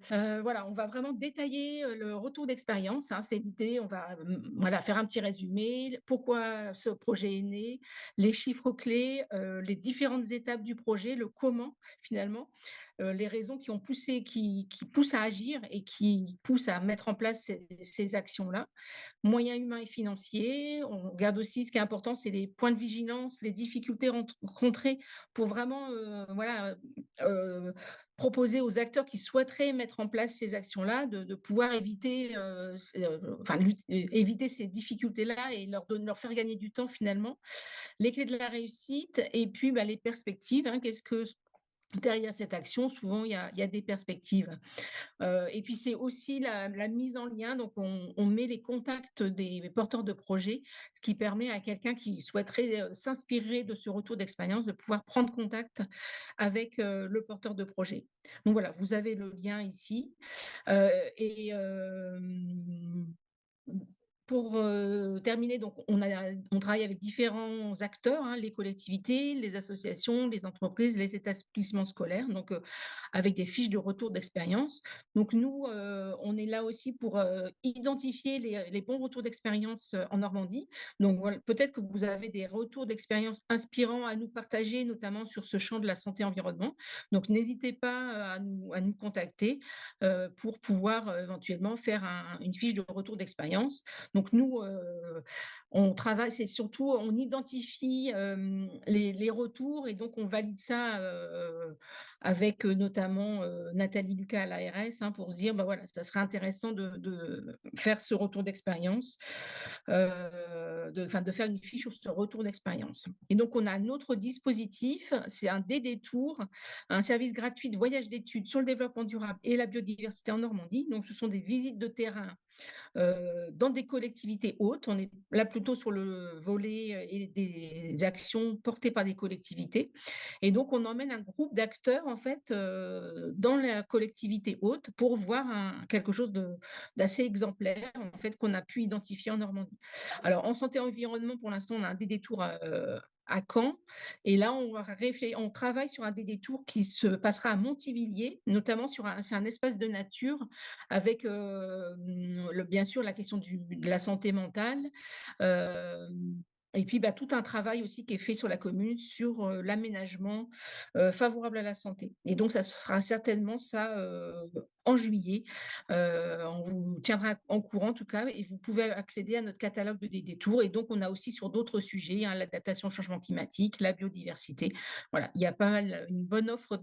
voilà, on va vraiment détailler le retour d'expérience, hein, c'est l'idée. On va voilà, faire un petit résumé, pourquoi ce projet est né, les chiffres clés, les différentes étapes du projet, le comment finalement, les raisons qui ont poussé, qui poussent à agir et qui poussent à mettre en place ces actions-là. Moyens humains et financiers. On regarde aussi, ce qui est important, c'est les points de vigilance, les difficultés rencontrées pour vraiment voilà, proposer aux acteurs qui souhaiteraient mettre en place ces actions-là de pouvoir éviter, éviter ces difficultés-là et leur faire gagner du temps finalement. Les clés de la réussite et puis les perspectives, hein, derrière cette action, souvent, il y a des perspectives. Et puis, c'est aussi la mise en lien. Donc, on met les contacts des porteurs de projets, ce qui permet à quelqu'un qui souhaiterait s'inspirer de ce retour d'expérience de pouvoir prendre contact avec le porteur de projet. Donc, voilà, vous avez le lien ici. Et pour terminer, donc on travaille avec différents acteurs, hein, les collectivités, les associations, les entreprises, les établissements scolaires, donc avec des fiches de retour d'expérience. Donc nous, on est là aussi pour identifier les bons retours d'expérience en Normandie. Donc voilà, peut-être que vous avez des retours d'expérience inspirants à nous partager, notamment sur ce champ de la santé-environnement. Donc n'hésitez pas à nous contacter pour pouvoir éventuellement faire une fiche de retour d'expérience. Donc nous, on travaille, c'est surtout, on identifie les retours et donc on valide ça avec notamment Nathalie Lucas à l'ARS, hein, pour se dire, bah voilà, ça serait intéressant de faire ce retour d'expérience, de faire une fiche sur ce retour d'expérience. Et donc on a un autre dispositif, c'est un DD-Tour, un service gratuit de voyage d'études sur le développement durable et la biodiversité en Normandie. Donc ce sont des visites de terrain dans des collectivités hautes. On est là plutôt sur le volet et des actions portées par des collectivités. Et donc, on emmène un groupe d'acteurs, en fait, dans la collectivité haute pour voir quelque chose d'assez exemplaire, en fait, qu'on a pu identifier en Normandie. Alors, en santé environnement, pour l'instant, on a un des détours à Caen. Et là, on travaille sur un des détours qui se passera à Montivilliers, notamment c'est un espace de nature avec bien sûr la question de la santé mentale. euh, et puis, bah, tout un travail aussi qui est fait sur la commune sur l'aménagement favorable à la santé. Et donc, ça sera certainement ça en juillet. On vous tiendra en courant, en tout cas, et vous pouvez accéder à notre catalogue des détours. Et donc, on a aussi sur d'autres sujets, hein, l'adaptation au changement climatique, la biodiversité. Voilà, il y a pas mal, une bonne offre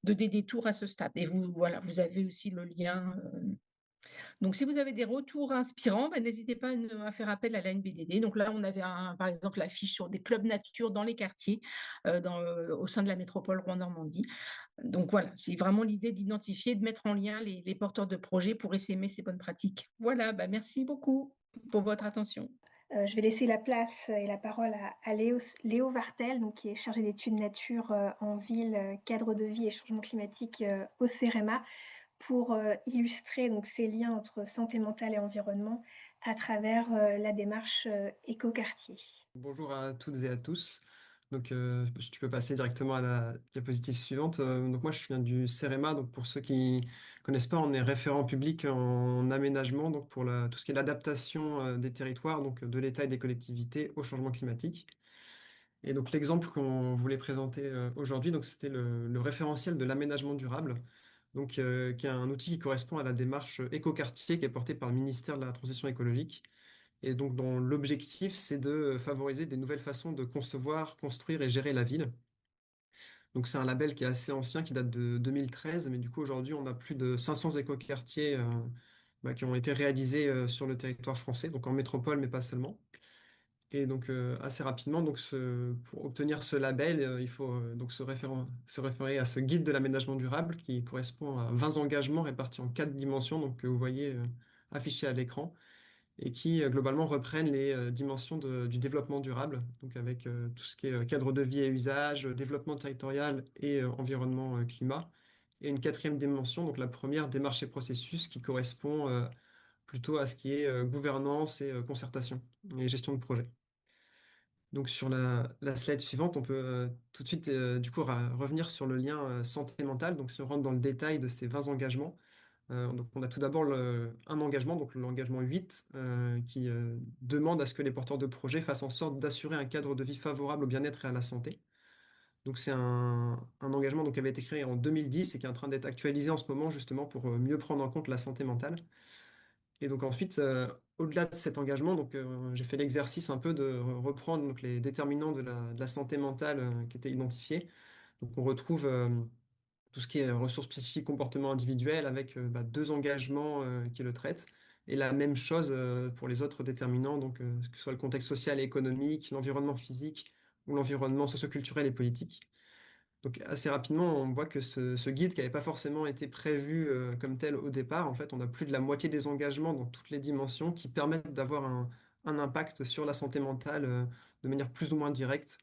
des détours à ce stade. Et vous, voilà, vous avez aussi le lien. Donc, si vous avez des retours inspirants, ben, n'hésitez pas à faire appel à la NBDD. Donc là, on avait par exemple la fiche sur des clubs nature dans les quartiers au sein de la métropole Rouen-Normandie. Donc voilà, c'est vraiment l'idée d'identifier, de mettre en lien les porteurs de projets pour essaimer ces bonnes pratiques. Voilà, ben, merci beaucoup pour votre attention. Je vais laisser la place et la parole à Léo Vartel, donc qui est chargé d'études nature en ville, cadre de vie et changement climatique au CEREMA, pour illustrer donc ces liens entre santé mentale et environnement à travers la démarche écoquartier. Bonjour à toutes et à tous. Donc, si tu peux passer directement à la diapositive suivante. Donc, moi, je viens du CEREMA. Donc, pour ceux qui connaissent pas, on est référent public en aménagement, donc pour tout ce qui est l'adaptation des territoires, donc de l'État et des collectivités au changement climatique. Et donc, l'exemple qu'on voulait présenter aujourd'hui, donc c'était le référentiel de l'aménagement durable, donc qui est un outil qui correspond à la démarche écoquartier qui est portée par le ministère de la Transition écologique. Et donc, dont l'objectif, c'est de favoriser des nouvelles façons de concevoir, construire et gérer la ville. Donc, c'est un label qui est assez ancien, qui date de 2013, mais du coup, aujourd'hui, on a plus de 500 écoquartiers qui ont été réalisés sur le territoire français, donc en métropole, mais pas seulement. Et donc, assez rapidement, donc pour obtenir ce label, il faut donc se référer à ce guide de l'aménagement durable qui correspond à 20 engagements répartis en 4 dimensions, donc que vous voyez affichés à l'écran et qui globalement reprennent les dimensions du développement durable, donc avec tout ce qui est cadre de vie et usage, développement territorial et environnement climat. Et une quatrième dimension, donc la première, démarche et processus, qui correspond plutôt à ce qui est gouvernance et concertation et gestion de projet. Donc sur la slide suivante, on peut tout de suite du coup revenir sur le lien santé mentale. Donc si on rentre dans le détail de ces 20 engagements, donc on a tout d'abord un engagement, donc l'engagement 8, qui demande à ce que les porteurs de projets fassent en sorte d'assurer un cadre de vie favorable au bien-être et à la santé. Donc c'est un engagement donc, qui avait été créé en 2010 et qui est en train d'être actualisé en ce moment justement pour mieux prendre en compte la santé mentale. Et donc ensuite, au-delà de cet engagement, donc, j'ai fait l'exercice un peu de reprendre donc, les déterminants de la santé mentale qui étaient identifiés. Donc on retrouve tout ce qui est ressources psychiques, comportement individuel, avec 2 engagements qui le traitent. Et la même chose pour les autres déterminants, donc que ce soit le contexte social et économique, l'environnement physique ou l'environnement socioculturel et politique. Donc assez rapidement, on voit que ce guide qui n'avait pas forcément été prévu comme tel au départ, en fait, on a plus de la moitié des engagements dans toutes les dimensions qui permettent d'avoir un impact sur la santé mentale de manière plus ou moins directe,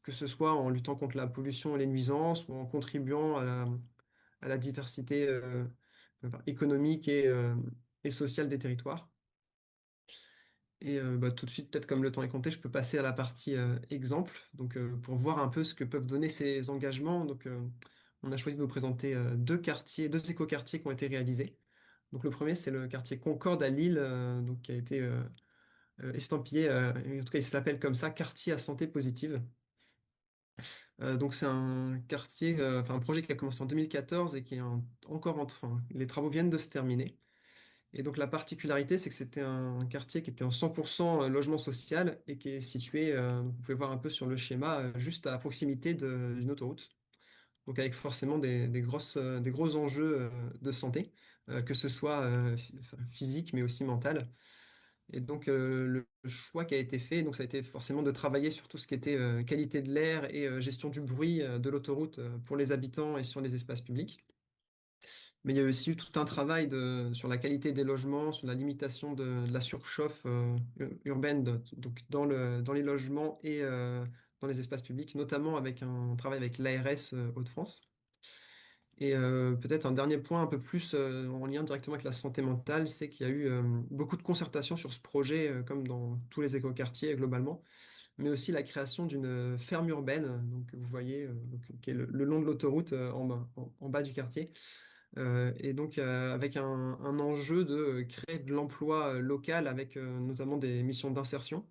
que ce soit en luttant contre la pollution et les nuisances ou en contribuant à la diversité économique et sociale des territoires. Et bah, tout de suite, peut-être comme le temps est compté, je peux passer à la partie exemple. Donc, pour voir un peu ce que peuvent donner ces engagements. Donc, on a choisi de vous présenter deux écoquartiers qui ont été réalisés. Donc, le premier, c'est le quartier Concorde à Lille, donc, qui a été estampillé, en tout cas, il s'appelle comme ça, quartier à santé positive. Donc, c'est un quartier, enfin, un projet qui a commencé en 2014 et qui est encore enfin, les travaux viennent de se terminer. Et donc la particularité, c'est que c'était un quartier qui était en 100% logement social et qui est situé, vous pouvez voir un peu sur le schéma, juste à proximité d'une autoroute. Donc avec forcément des gros enjeux de santé, que ce soit physique mais aussi mental. Et donc le choix qui a été fait, donc ça a été forcément de travailler sur tout ce qui était qualité de l'air et gestion du bruit de l'autoroute pour les habitants et sur les espaces publics. Mais il y a aussi eu tout un travail sur la qualité des logements, sur la limitation de la surchauffe urbaine donc dans les logements et dans les espaces publics, notamment avec un travail avec l'ARS Hauts-de-France. Et peut-être un dernier point un peu plus en lien directement avec la santé mentale, c'est qu'il y a eu beaucoup de concertation sur ce projet, comme dans tous les écoquartiers globalement, mais aussi la création d'une ferme urbaine, donc vous voyez, donc, qui est le long de l'autoroute en bas du quartier. Et donc, avec un enjeu de créer de l'emploi local avec notamment des missions d'insertion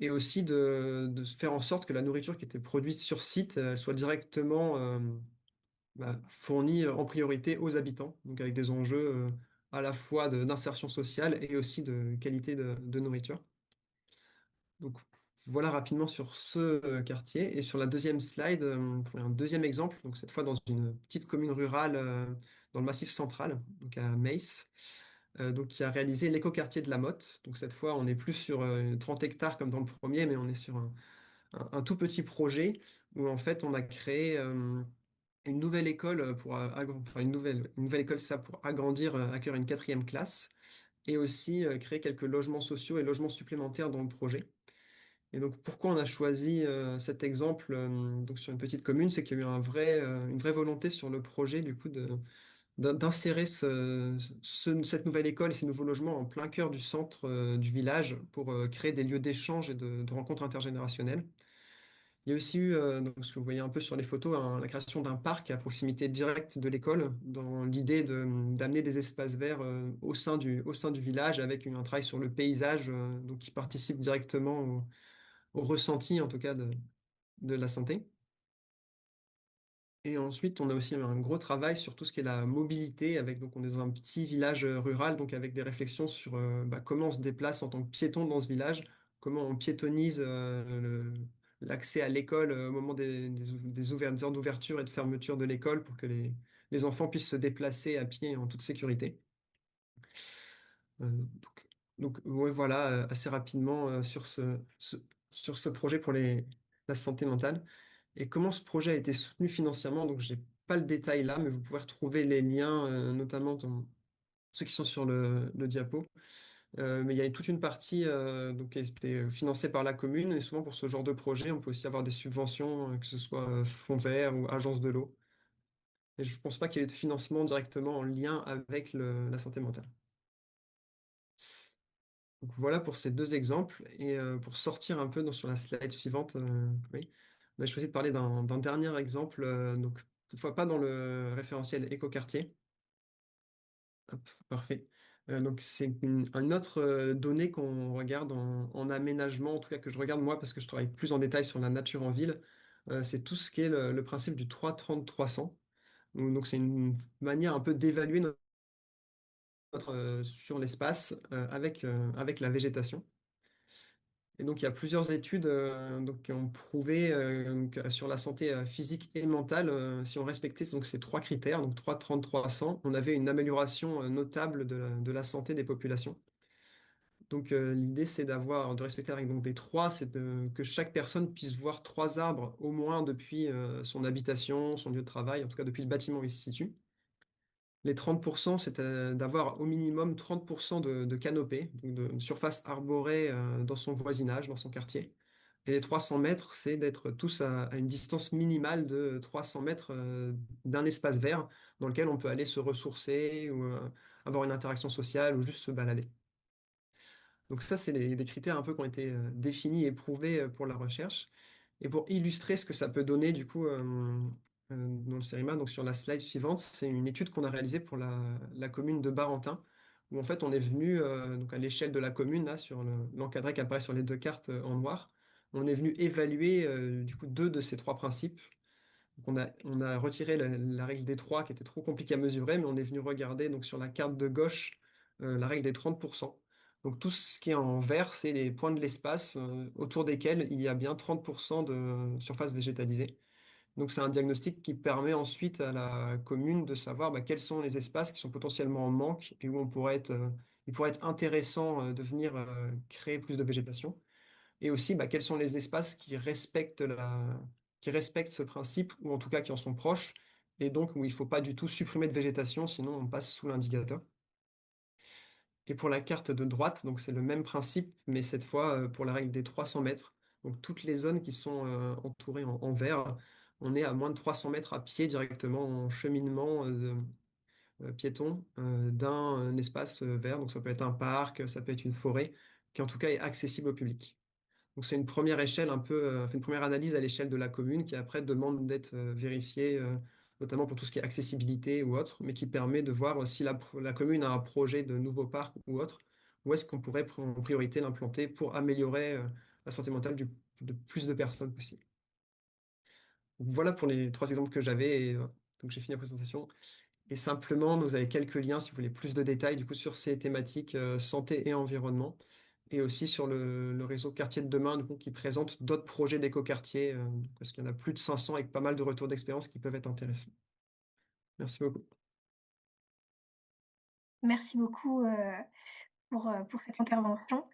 et aussi de faire en sorte que la nourriture qui était produite sur site soit directement fournie en priorité aux habitants, donc avec des enjeux à la fois d'insertion sociale et aussi de qualité de nourriture. Donc voilà rapidement sur ce quartier. Et sur la deuxième slide, pour un deuxième exemple, donc cette fois dans une petite commune rurale dans le Massif central, donc à Meiss, donc qui a réalisé l'écoquartier de la Motte. Donc cette fois, on n'est plus sur 30 hectares comme dans le premier, mais on est sur un tout petit projet où en fait on a créé une nouvelle école enfin une nouvelle école, ça pour agrandir, accueillir une quatrième classe et aussi créer quelques logements sociaux et logements supplémentaires dans le projet. Et donc, pourquoi on a choisi cet exemple donc sur une petite commune, c'est qu'il y a eu une vraie volonté sur le projet du coup d'insérer cette nouvelle école et ces nouveaux logements en plein cœur du centre du village pour créer des lieux d'échange et de rencontres intergénérationnelles. Il y a aussi eu, donc, ce que vous voyez un peu sur les photos, la création d'un parc à proximité directe de l'école, dans l'idée d'amener des espaces verts au sein du village avec un travail sur le paysage donc qui participe directement au ressenti en tout cas de la santé. Et ensuite, on a aussi un gros travail sur tout ce qui est la mobilité, avec donc on est dans un petit village rural, donc avec des réflexions sur comment on se déplace en tant que piéton dans ce village, comment on piétonise l'accès à l'école au moment des heures d'ouverture et de fermeture de l'école pour que les enfants puissent se déplacer à pied en toute sécurité. Ouais, voilà, assez rapidement sur ce projet pour la santé mentale. Et comment ce projet a été soutenu financièrement, donc j'ai pas le détail là, mais vous pouvez retrouver les liens, notamment dans ceux qui sont sur le diapo. Mais il y a toute une partie donc, qui a été financée par la commune, et souvent pour ce genre de projet, on peut aussi avoir des subventions, que ce soit Fonds Vert ou Agence de l'eau. Et je pense pas qu'il y ait de financement directement en lien avec la santé mentale. Donc voilà pour ces deux exemples. Et pour sortir un peu sur la slide suivante, oui, on a choisi de parler d'un dernier exemple, donc cette fois pas dans le référentiel écoquartier. Hop, parfait. Donc c'est une autre donnée qu'on regarde en aménagement, en tout cas que je regarde moi parce que je travaille plus en détail sur la nature en ville. C'est tout ce qui est le principe du 3-30-300. Donc c'est une manière un peu d'évaluer sur l'espace avec la végétation. Et donc, il y a plusieurs études donc, qui ont prouvé que sur la santé physique et mentale, si on respectait donc, ces trois critères, donc 3, 30, 300, on avait une amélioration notable de la santé des populations. Donc, l'idée, c'est de respecter la règle donc des 3, que chaque personne puisse voir 3 arbres au moins depuis son habitation, son lieu de travail, en tout cas depuis le bâtiment où il se situe. Les 30%, c'est d'avoir au minimum 30% de canopée, donc de surface arborée dans son voisinage, dans son quartier. Et les 300 mètres, c'est d'être tous à une distance minimale de 300 mètres d'un espace vert dans lequel on peut aller se ressourcer ou avoir une interaction sociale ou juste se balader. Donc ça, c'est des critères un peu qui ont été définis et prouvés pour la recherche. Et pour illustrer ce que ça peut donner, du coup, dans le CERIMA, donc sur la slide suivante, c'est une étude qu'on a réalisée pour la commune de Barentin, où en fait on est venu, donc à l'échelle de la commune, là, sur l'encadré qui apparaît sur les 2 cartes en noir, on est venu évaluer du coup 2 de ces 3 principes. Donc on a retiré la règle des 3 qui était trop compliquée à mesurer, mais on est venu regarder donc sur la carte de gauche la règle des 30%. Donc tout ce qui est en vert, c'est les points de l'espace autour desquels il y a bien 30% de surface végétalisée. Donc c'est un diagnostic qui permet ensuite à la commune de savoir quels sont les espaces qui sont potentiellement en manque et où il pourrait être intéressant de venir créer plus de végétation. Et aussi, quels sont les espaces qui respectent ce principe, ou en tout cas qui en sont proches, et donc où il ne faut pas du tout supprimer de végétation, sinon on passe sous l'indicateur. Et pour la carte de droite, donc c'est le même principe, mais cette fois pour la règle des 300 mètres. Donc toutes les zones qui sont entourées en vert, on est à moins de 300 mètres à pied directement en cheminement piéton d'un espace vert. Donc ça peut être un parc, ça peut être une forêt, qui en tout cas est accessible au public. Donc c'est une première échelle un peu, une première analyse à l'échelle de la commune qui après demande d'être vérifiée, notamment pour tout ce qui est accessibilité ou autre, mais qui permet de voir si la commune a un projet de nouveau parc ou autre, où est-ce qu'on pourrait en priorité l'implanter pour améliorer la santé mentale de plus de personnes possible. Donc voilà pour les 3 exemples que j'avais, et donc j'ai fini la présentation. Et simplement, vous avez quelques liens si vous voulez plus de détails du coup sur ces thématiques santé et environnement, et aussi sur le réseau Quartier de demain, du coup, qui présente d'autres projets d'écoquartier, parce qu'il y en a plus de 500 avec pas mal de retours d'expérience qui peuvent être intéressants. Merci beaucoup. Merci beaucoup, pour cette intervention.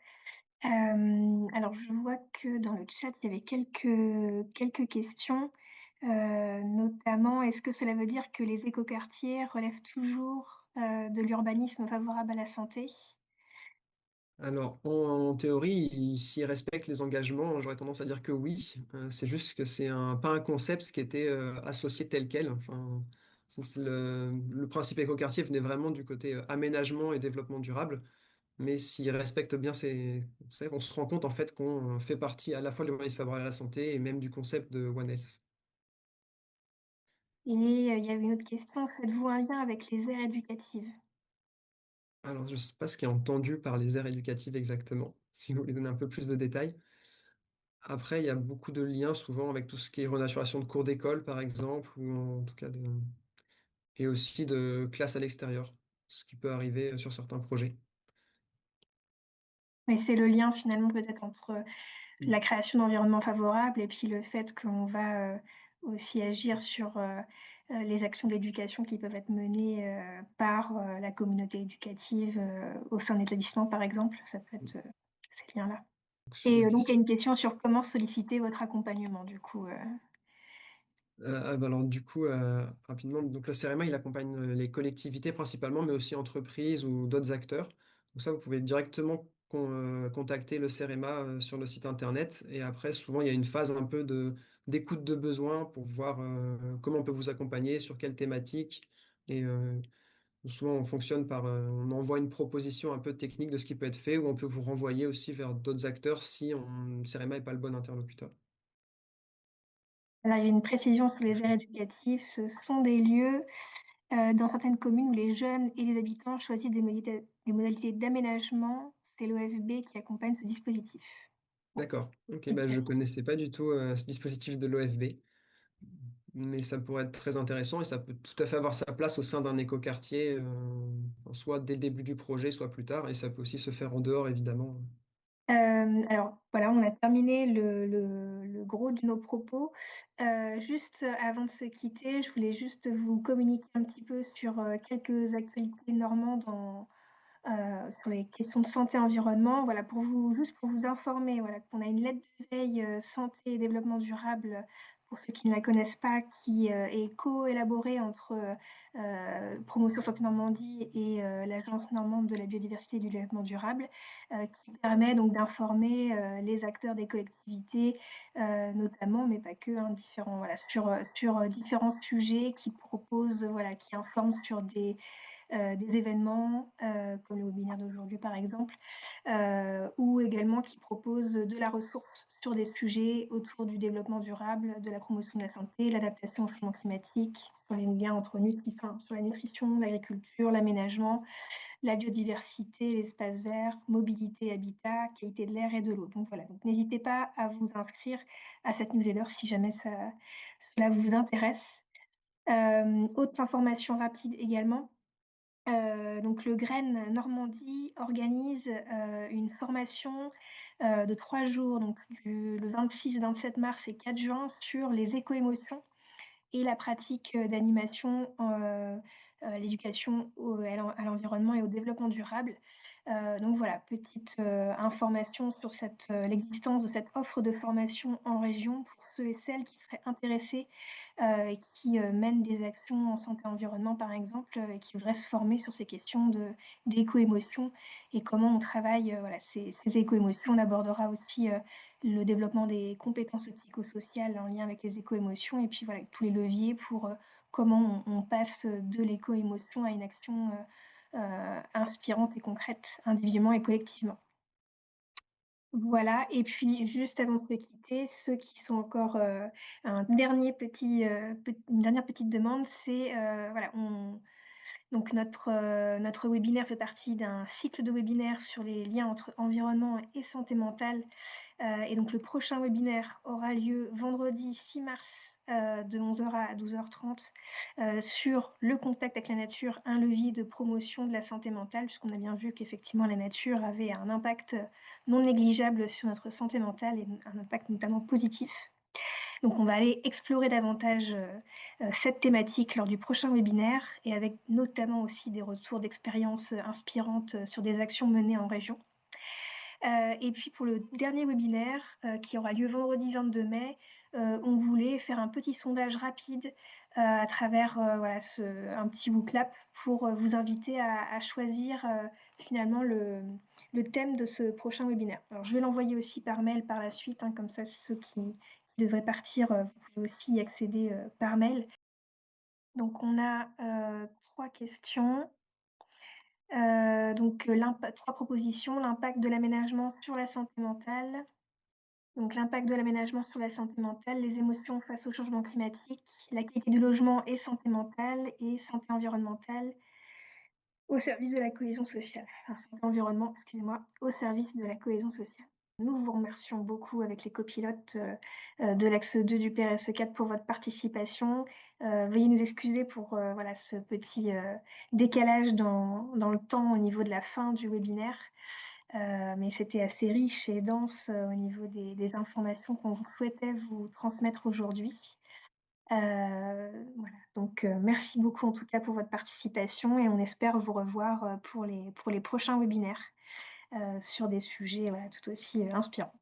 Alors je vois que dans le chat, il y avait quelques questions, notamment: est-ce que cela veut dire que les écoquartiers relèvent toujours, de l'urbanisme favorable à la santé? Alors, en théorie, s'ils respectent les engagements, j'aurais tendance à dire que oui. C'est juste que pas un concept qui était associé tel quel. Enfin, le principe écoquartier venait vraiment du côté aménagement et développement durable. Mais s'ils respectent bien on se rend compte en fait qu'on fait partie à la fois de l'urbanisme favorable à la santé et même du concept de One Health. Et il y avait une autre question: faites-vous un lien avec les aires éducatives? Alors, je ne sais pas ce qui est entendu par les aires éducatives exactement, si vous voulez donner un peu plus de détails. Après, il y a beaucoup de liens souvent avec tout ce qui est renaturation de cours d'école, par exemple, ou en tout cas et aussi de classes à l'extérieur, ce qui peut arriver sur certains projets. Mais c'est le lien finalement peut-être entre Mm. la création d'environnements favorables et puis le fait qu'on va aussi agir sur les actions d'éducation qui peuvent être menées par la communauté éducative au sein d'établissements, par exemple. Ça peut être ces liens-là. Donc, sur Et les donc, il y a questions. une question sur comment solliciter votre accompagnement, du coup. Alors du coup, rapidement, donc le CEREMA, il accompagne les collectivités principalement, mais aussi entreprises ou d'autres acteurs. Donc ça, vous pouvez directement contacter le CEREMA sur le site internet. Et après, souvent, il y a une phase un peu d'écoute de besoin pour voir comment on peut vous accompagner, sur quelle thématique. Et souvent, on fonctionne on envoie une proposition un peu technique de ce qui peut être fait, ou on peut vous renvoyer aussi vers d'autres acteurs si le CEREMA n'est pas le bon interlocuteur. Là, il y a une précision sur les aires éducatives. Ce sont des lieux dans certaines communes où les jeunes et les habitants choisissent des modalités d'aménagement. C'est l'OFB qui accompagne ce dispositif. D'accord. Ok, Petite je précision. connaissais pas du tout ce dispositif de l'OFB, mais ça pourrait être très intéressant et ça peut tout à fait avoir sa place au sein d'un écoquartier, soit dès le début du projet, soit plus tard, et ça peut aussi se faire en dehors, évidemment. Alors voilà, on a terminé le gros de nos propos. Juste avant de se quitter, je voulais juste vous communiquer un petit peu sur quelques actualités normandes sur les questions de santé-environnement. Voilà, juste pour vous informer, voilà, qu'on a une lettre de veille santé et développement durable, pour ceux qui ne la connaissent pas, qui est co-élaborée entre Promotion Santé Normandie et l'Agence normande de la biodiversité et du développement durable, qui permet donc d'informer les acteurs des collectivités, notamment, mais pas que, hein, sur différents sujets, qui proposent, voilà, qui informent sur des événements, comme le webinaire d'aujourd'hui par exemple, ou également qui proposent de la ressource sur des sujets autour du développement durable, de la promotion de la santé, l'adaptation au changement climatique, sur les liens entre sur la nutrition, l'agriculture, l'aménagement, la biodiversité, l'espace vert, mobilité, habitat, qualité de l'air et de l'eau. Donc voilà, donc n'hésitez pas à vous inscrire à cette newsletter si jamais cela vous intéresse. Autre information rapide également, donc le Graine Normandie organise une formation de 3 jours, donc le 26-27 mars et 4 juin, sur les éco-émotions et la pratique d'animation, l'éducation à l'environnement et au développement durable. Donc voilà, petite information sur l'existence de cette offre de formation en région pour ceux et celles qui seraient intéressés et qui mènent des actions en santé-environnement, par exemple, et qui voudraient se former sur ces questions d'éco-émotion et comment on travaille voilà, ces éco-émotions. On abordera aussi le développement des compétences psychosociales en lien avec les éco-émotions, et puis voilà, tous les leviers pour comment on passe de l'éco-émotion à une action inspirante et concrète, individuellement et collectivement. Voilà, et puis juste avant de se quitter, ceux qui sont encore une dernière petite demande, c'est voilà, donc notre webinaire fait partie d'un cycle de webinaires sur les liens entre environnement et santé mentale. Et donc le prochain webinaire aura lieu vendredi 6 mars de 11h à 12h30 sur le contact avec la nature, un levier de promotion de la santé mentale, puisqu'on a bien vu qu'effectivement la nature avait un impact non négligeable sur notre santé mentale et un impact notamment positif. Donc on va aller explorer davantage cette thématique lors du prochain webinaire, et avec notamment aussi des retours d'expériences inspirantes sur des actions menées en région. Et puis pour le dernier webinaire qui aura lieu vendredi 22 mai, on voulait faire un petit sondage rapide à travers voilà, un petit WooClap pour vous inviter à choisir finalement le thème de ce prochain webinaire. Alors je vais l'envoyer aussi par mail par la suite, hein, comme ça ceux qui devraient partir, vous pouvez aussi y accéder par mail. Donc on a 3 questions. Donc 3 propositions: l'impact de l'aménagement sur la santé mentale, donc l'impact de l'aménagement sur la santé mentale, les émotions face au changement climatique, la qualité du logement et santé mentale, et santé environnementale au service de la cohésion sociale. Enfin, santé environnement, excusez-moi, au service de la cohésion sociale. Nous vous remercions beaucoup avec les copilotes de l'axe 2 du PRSE 4 pour votre participation. Veuillez nous excuser pour voilà, ce petit décalage dans le temps au niveau de la fin du webinaire. Mais c'était assez riche et dense au niveau des informations qu'on souhaitait vous transmettre aujourd'hui. Voilà, donc merci beaucoup en tout cas pour votre participation, et on espère vous revoir pour les prochains webinaires sur des sujets voilà, tout aussi inspirants.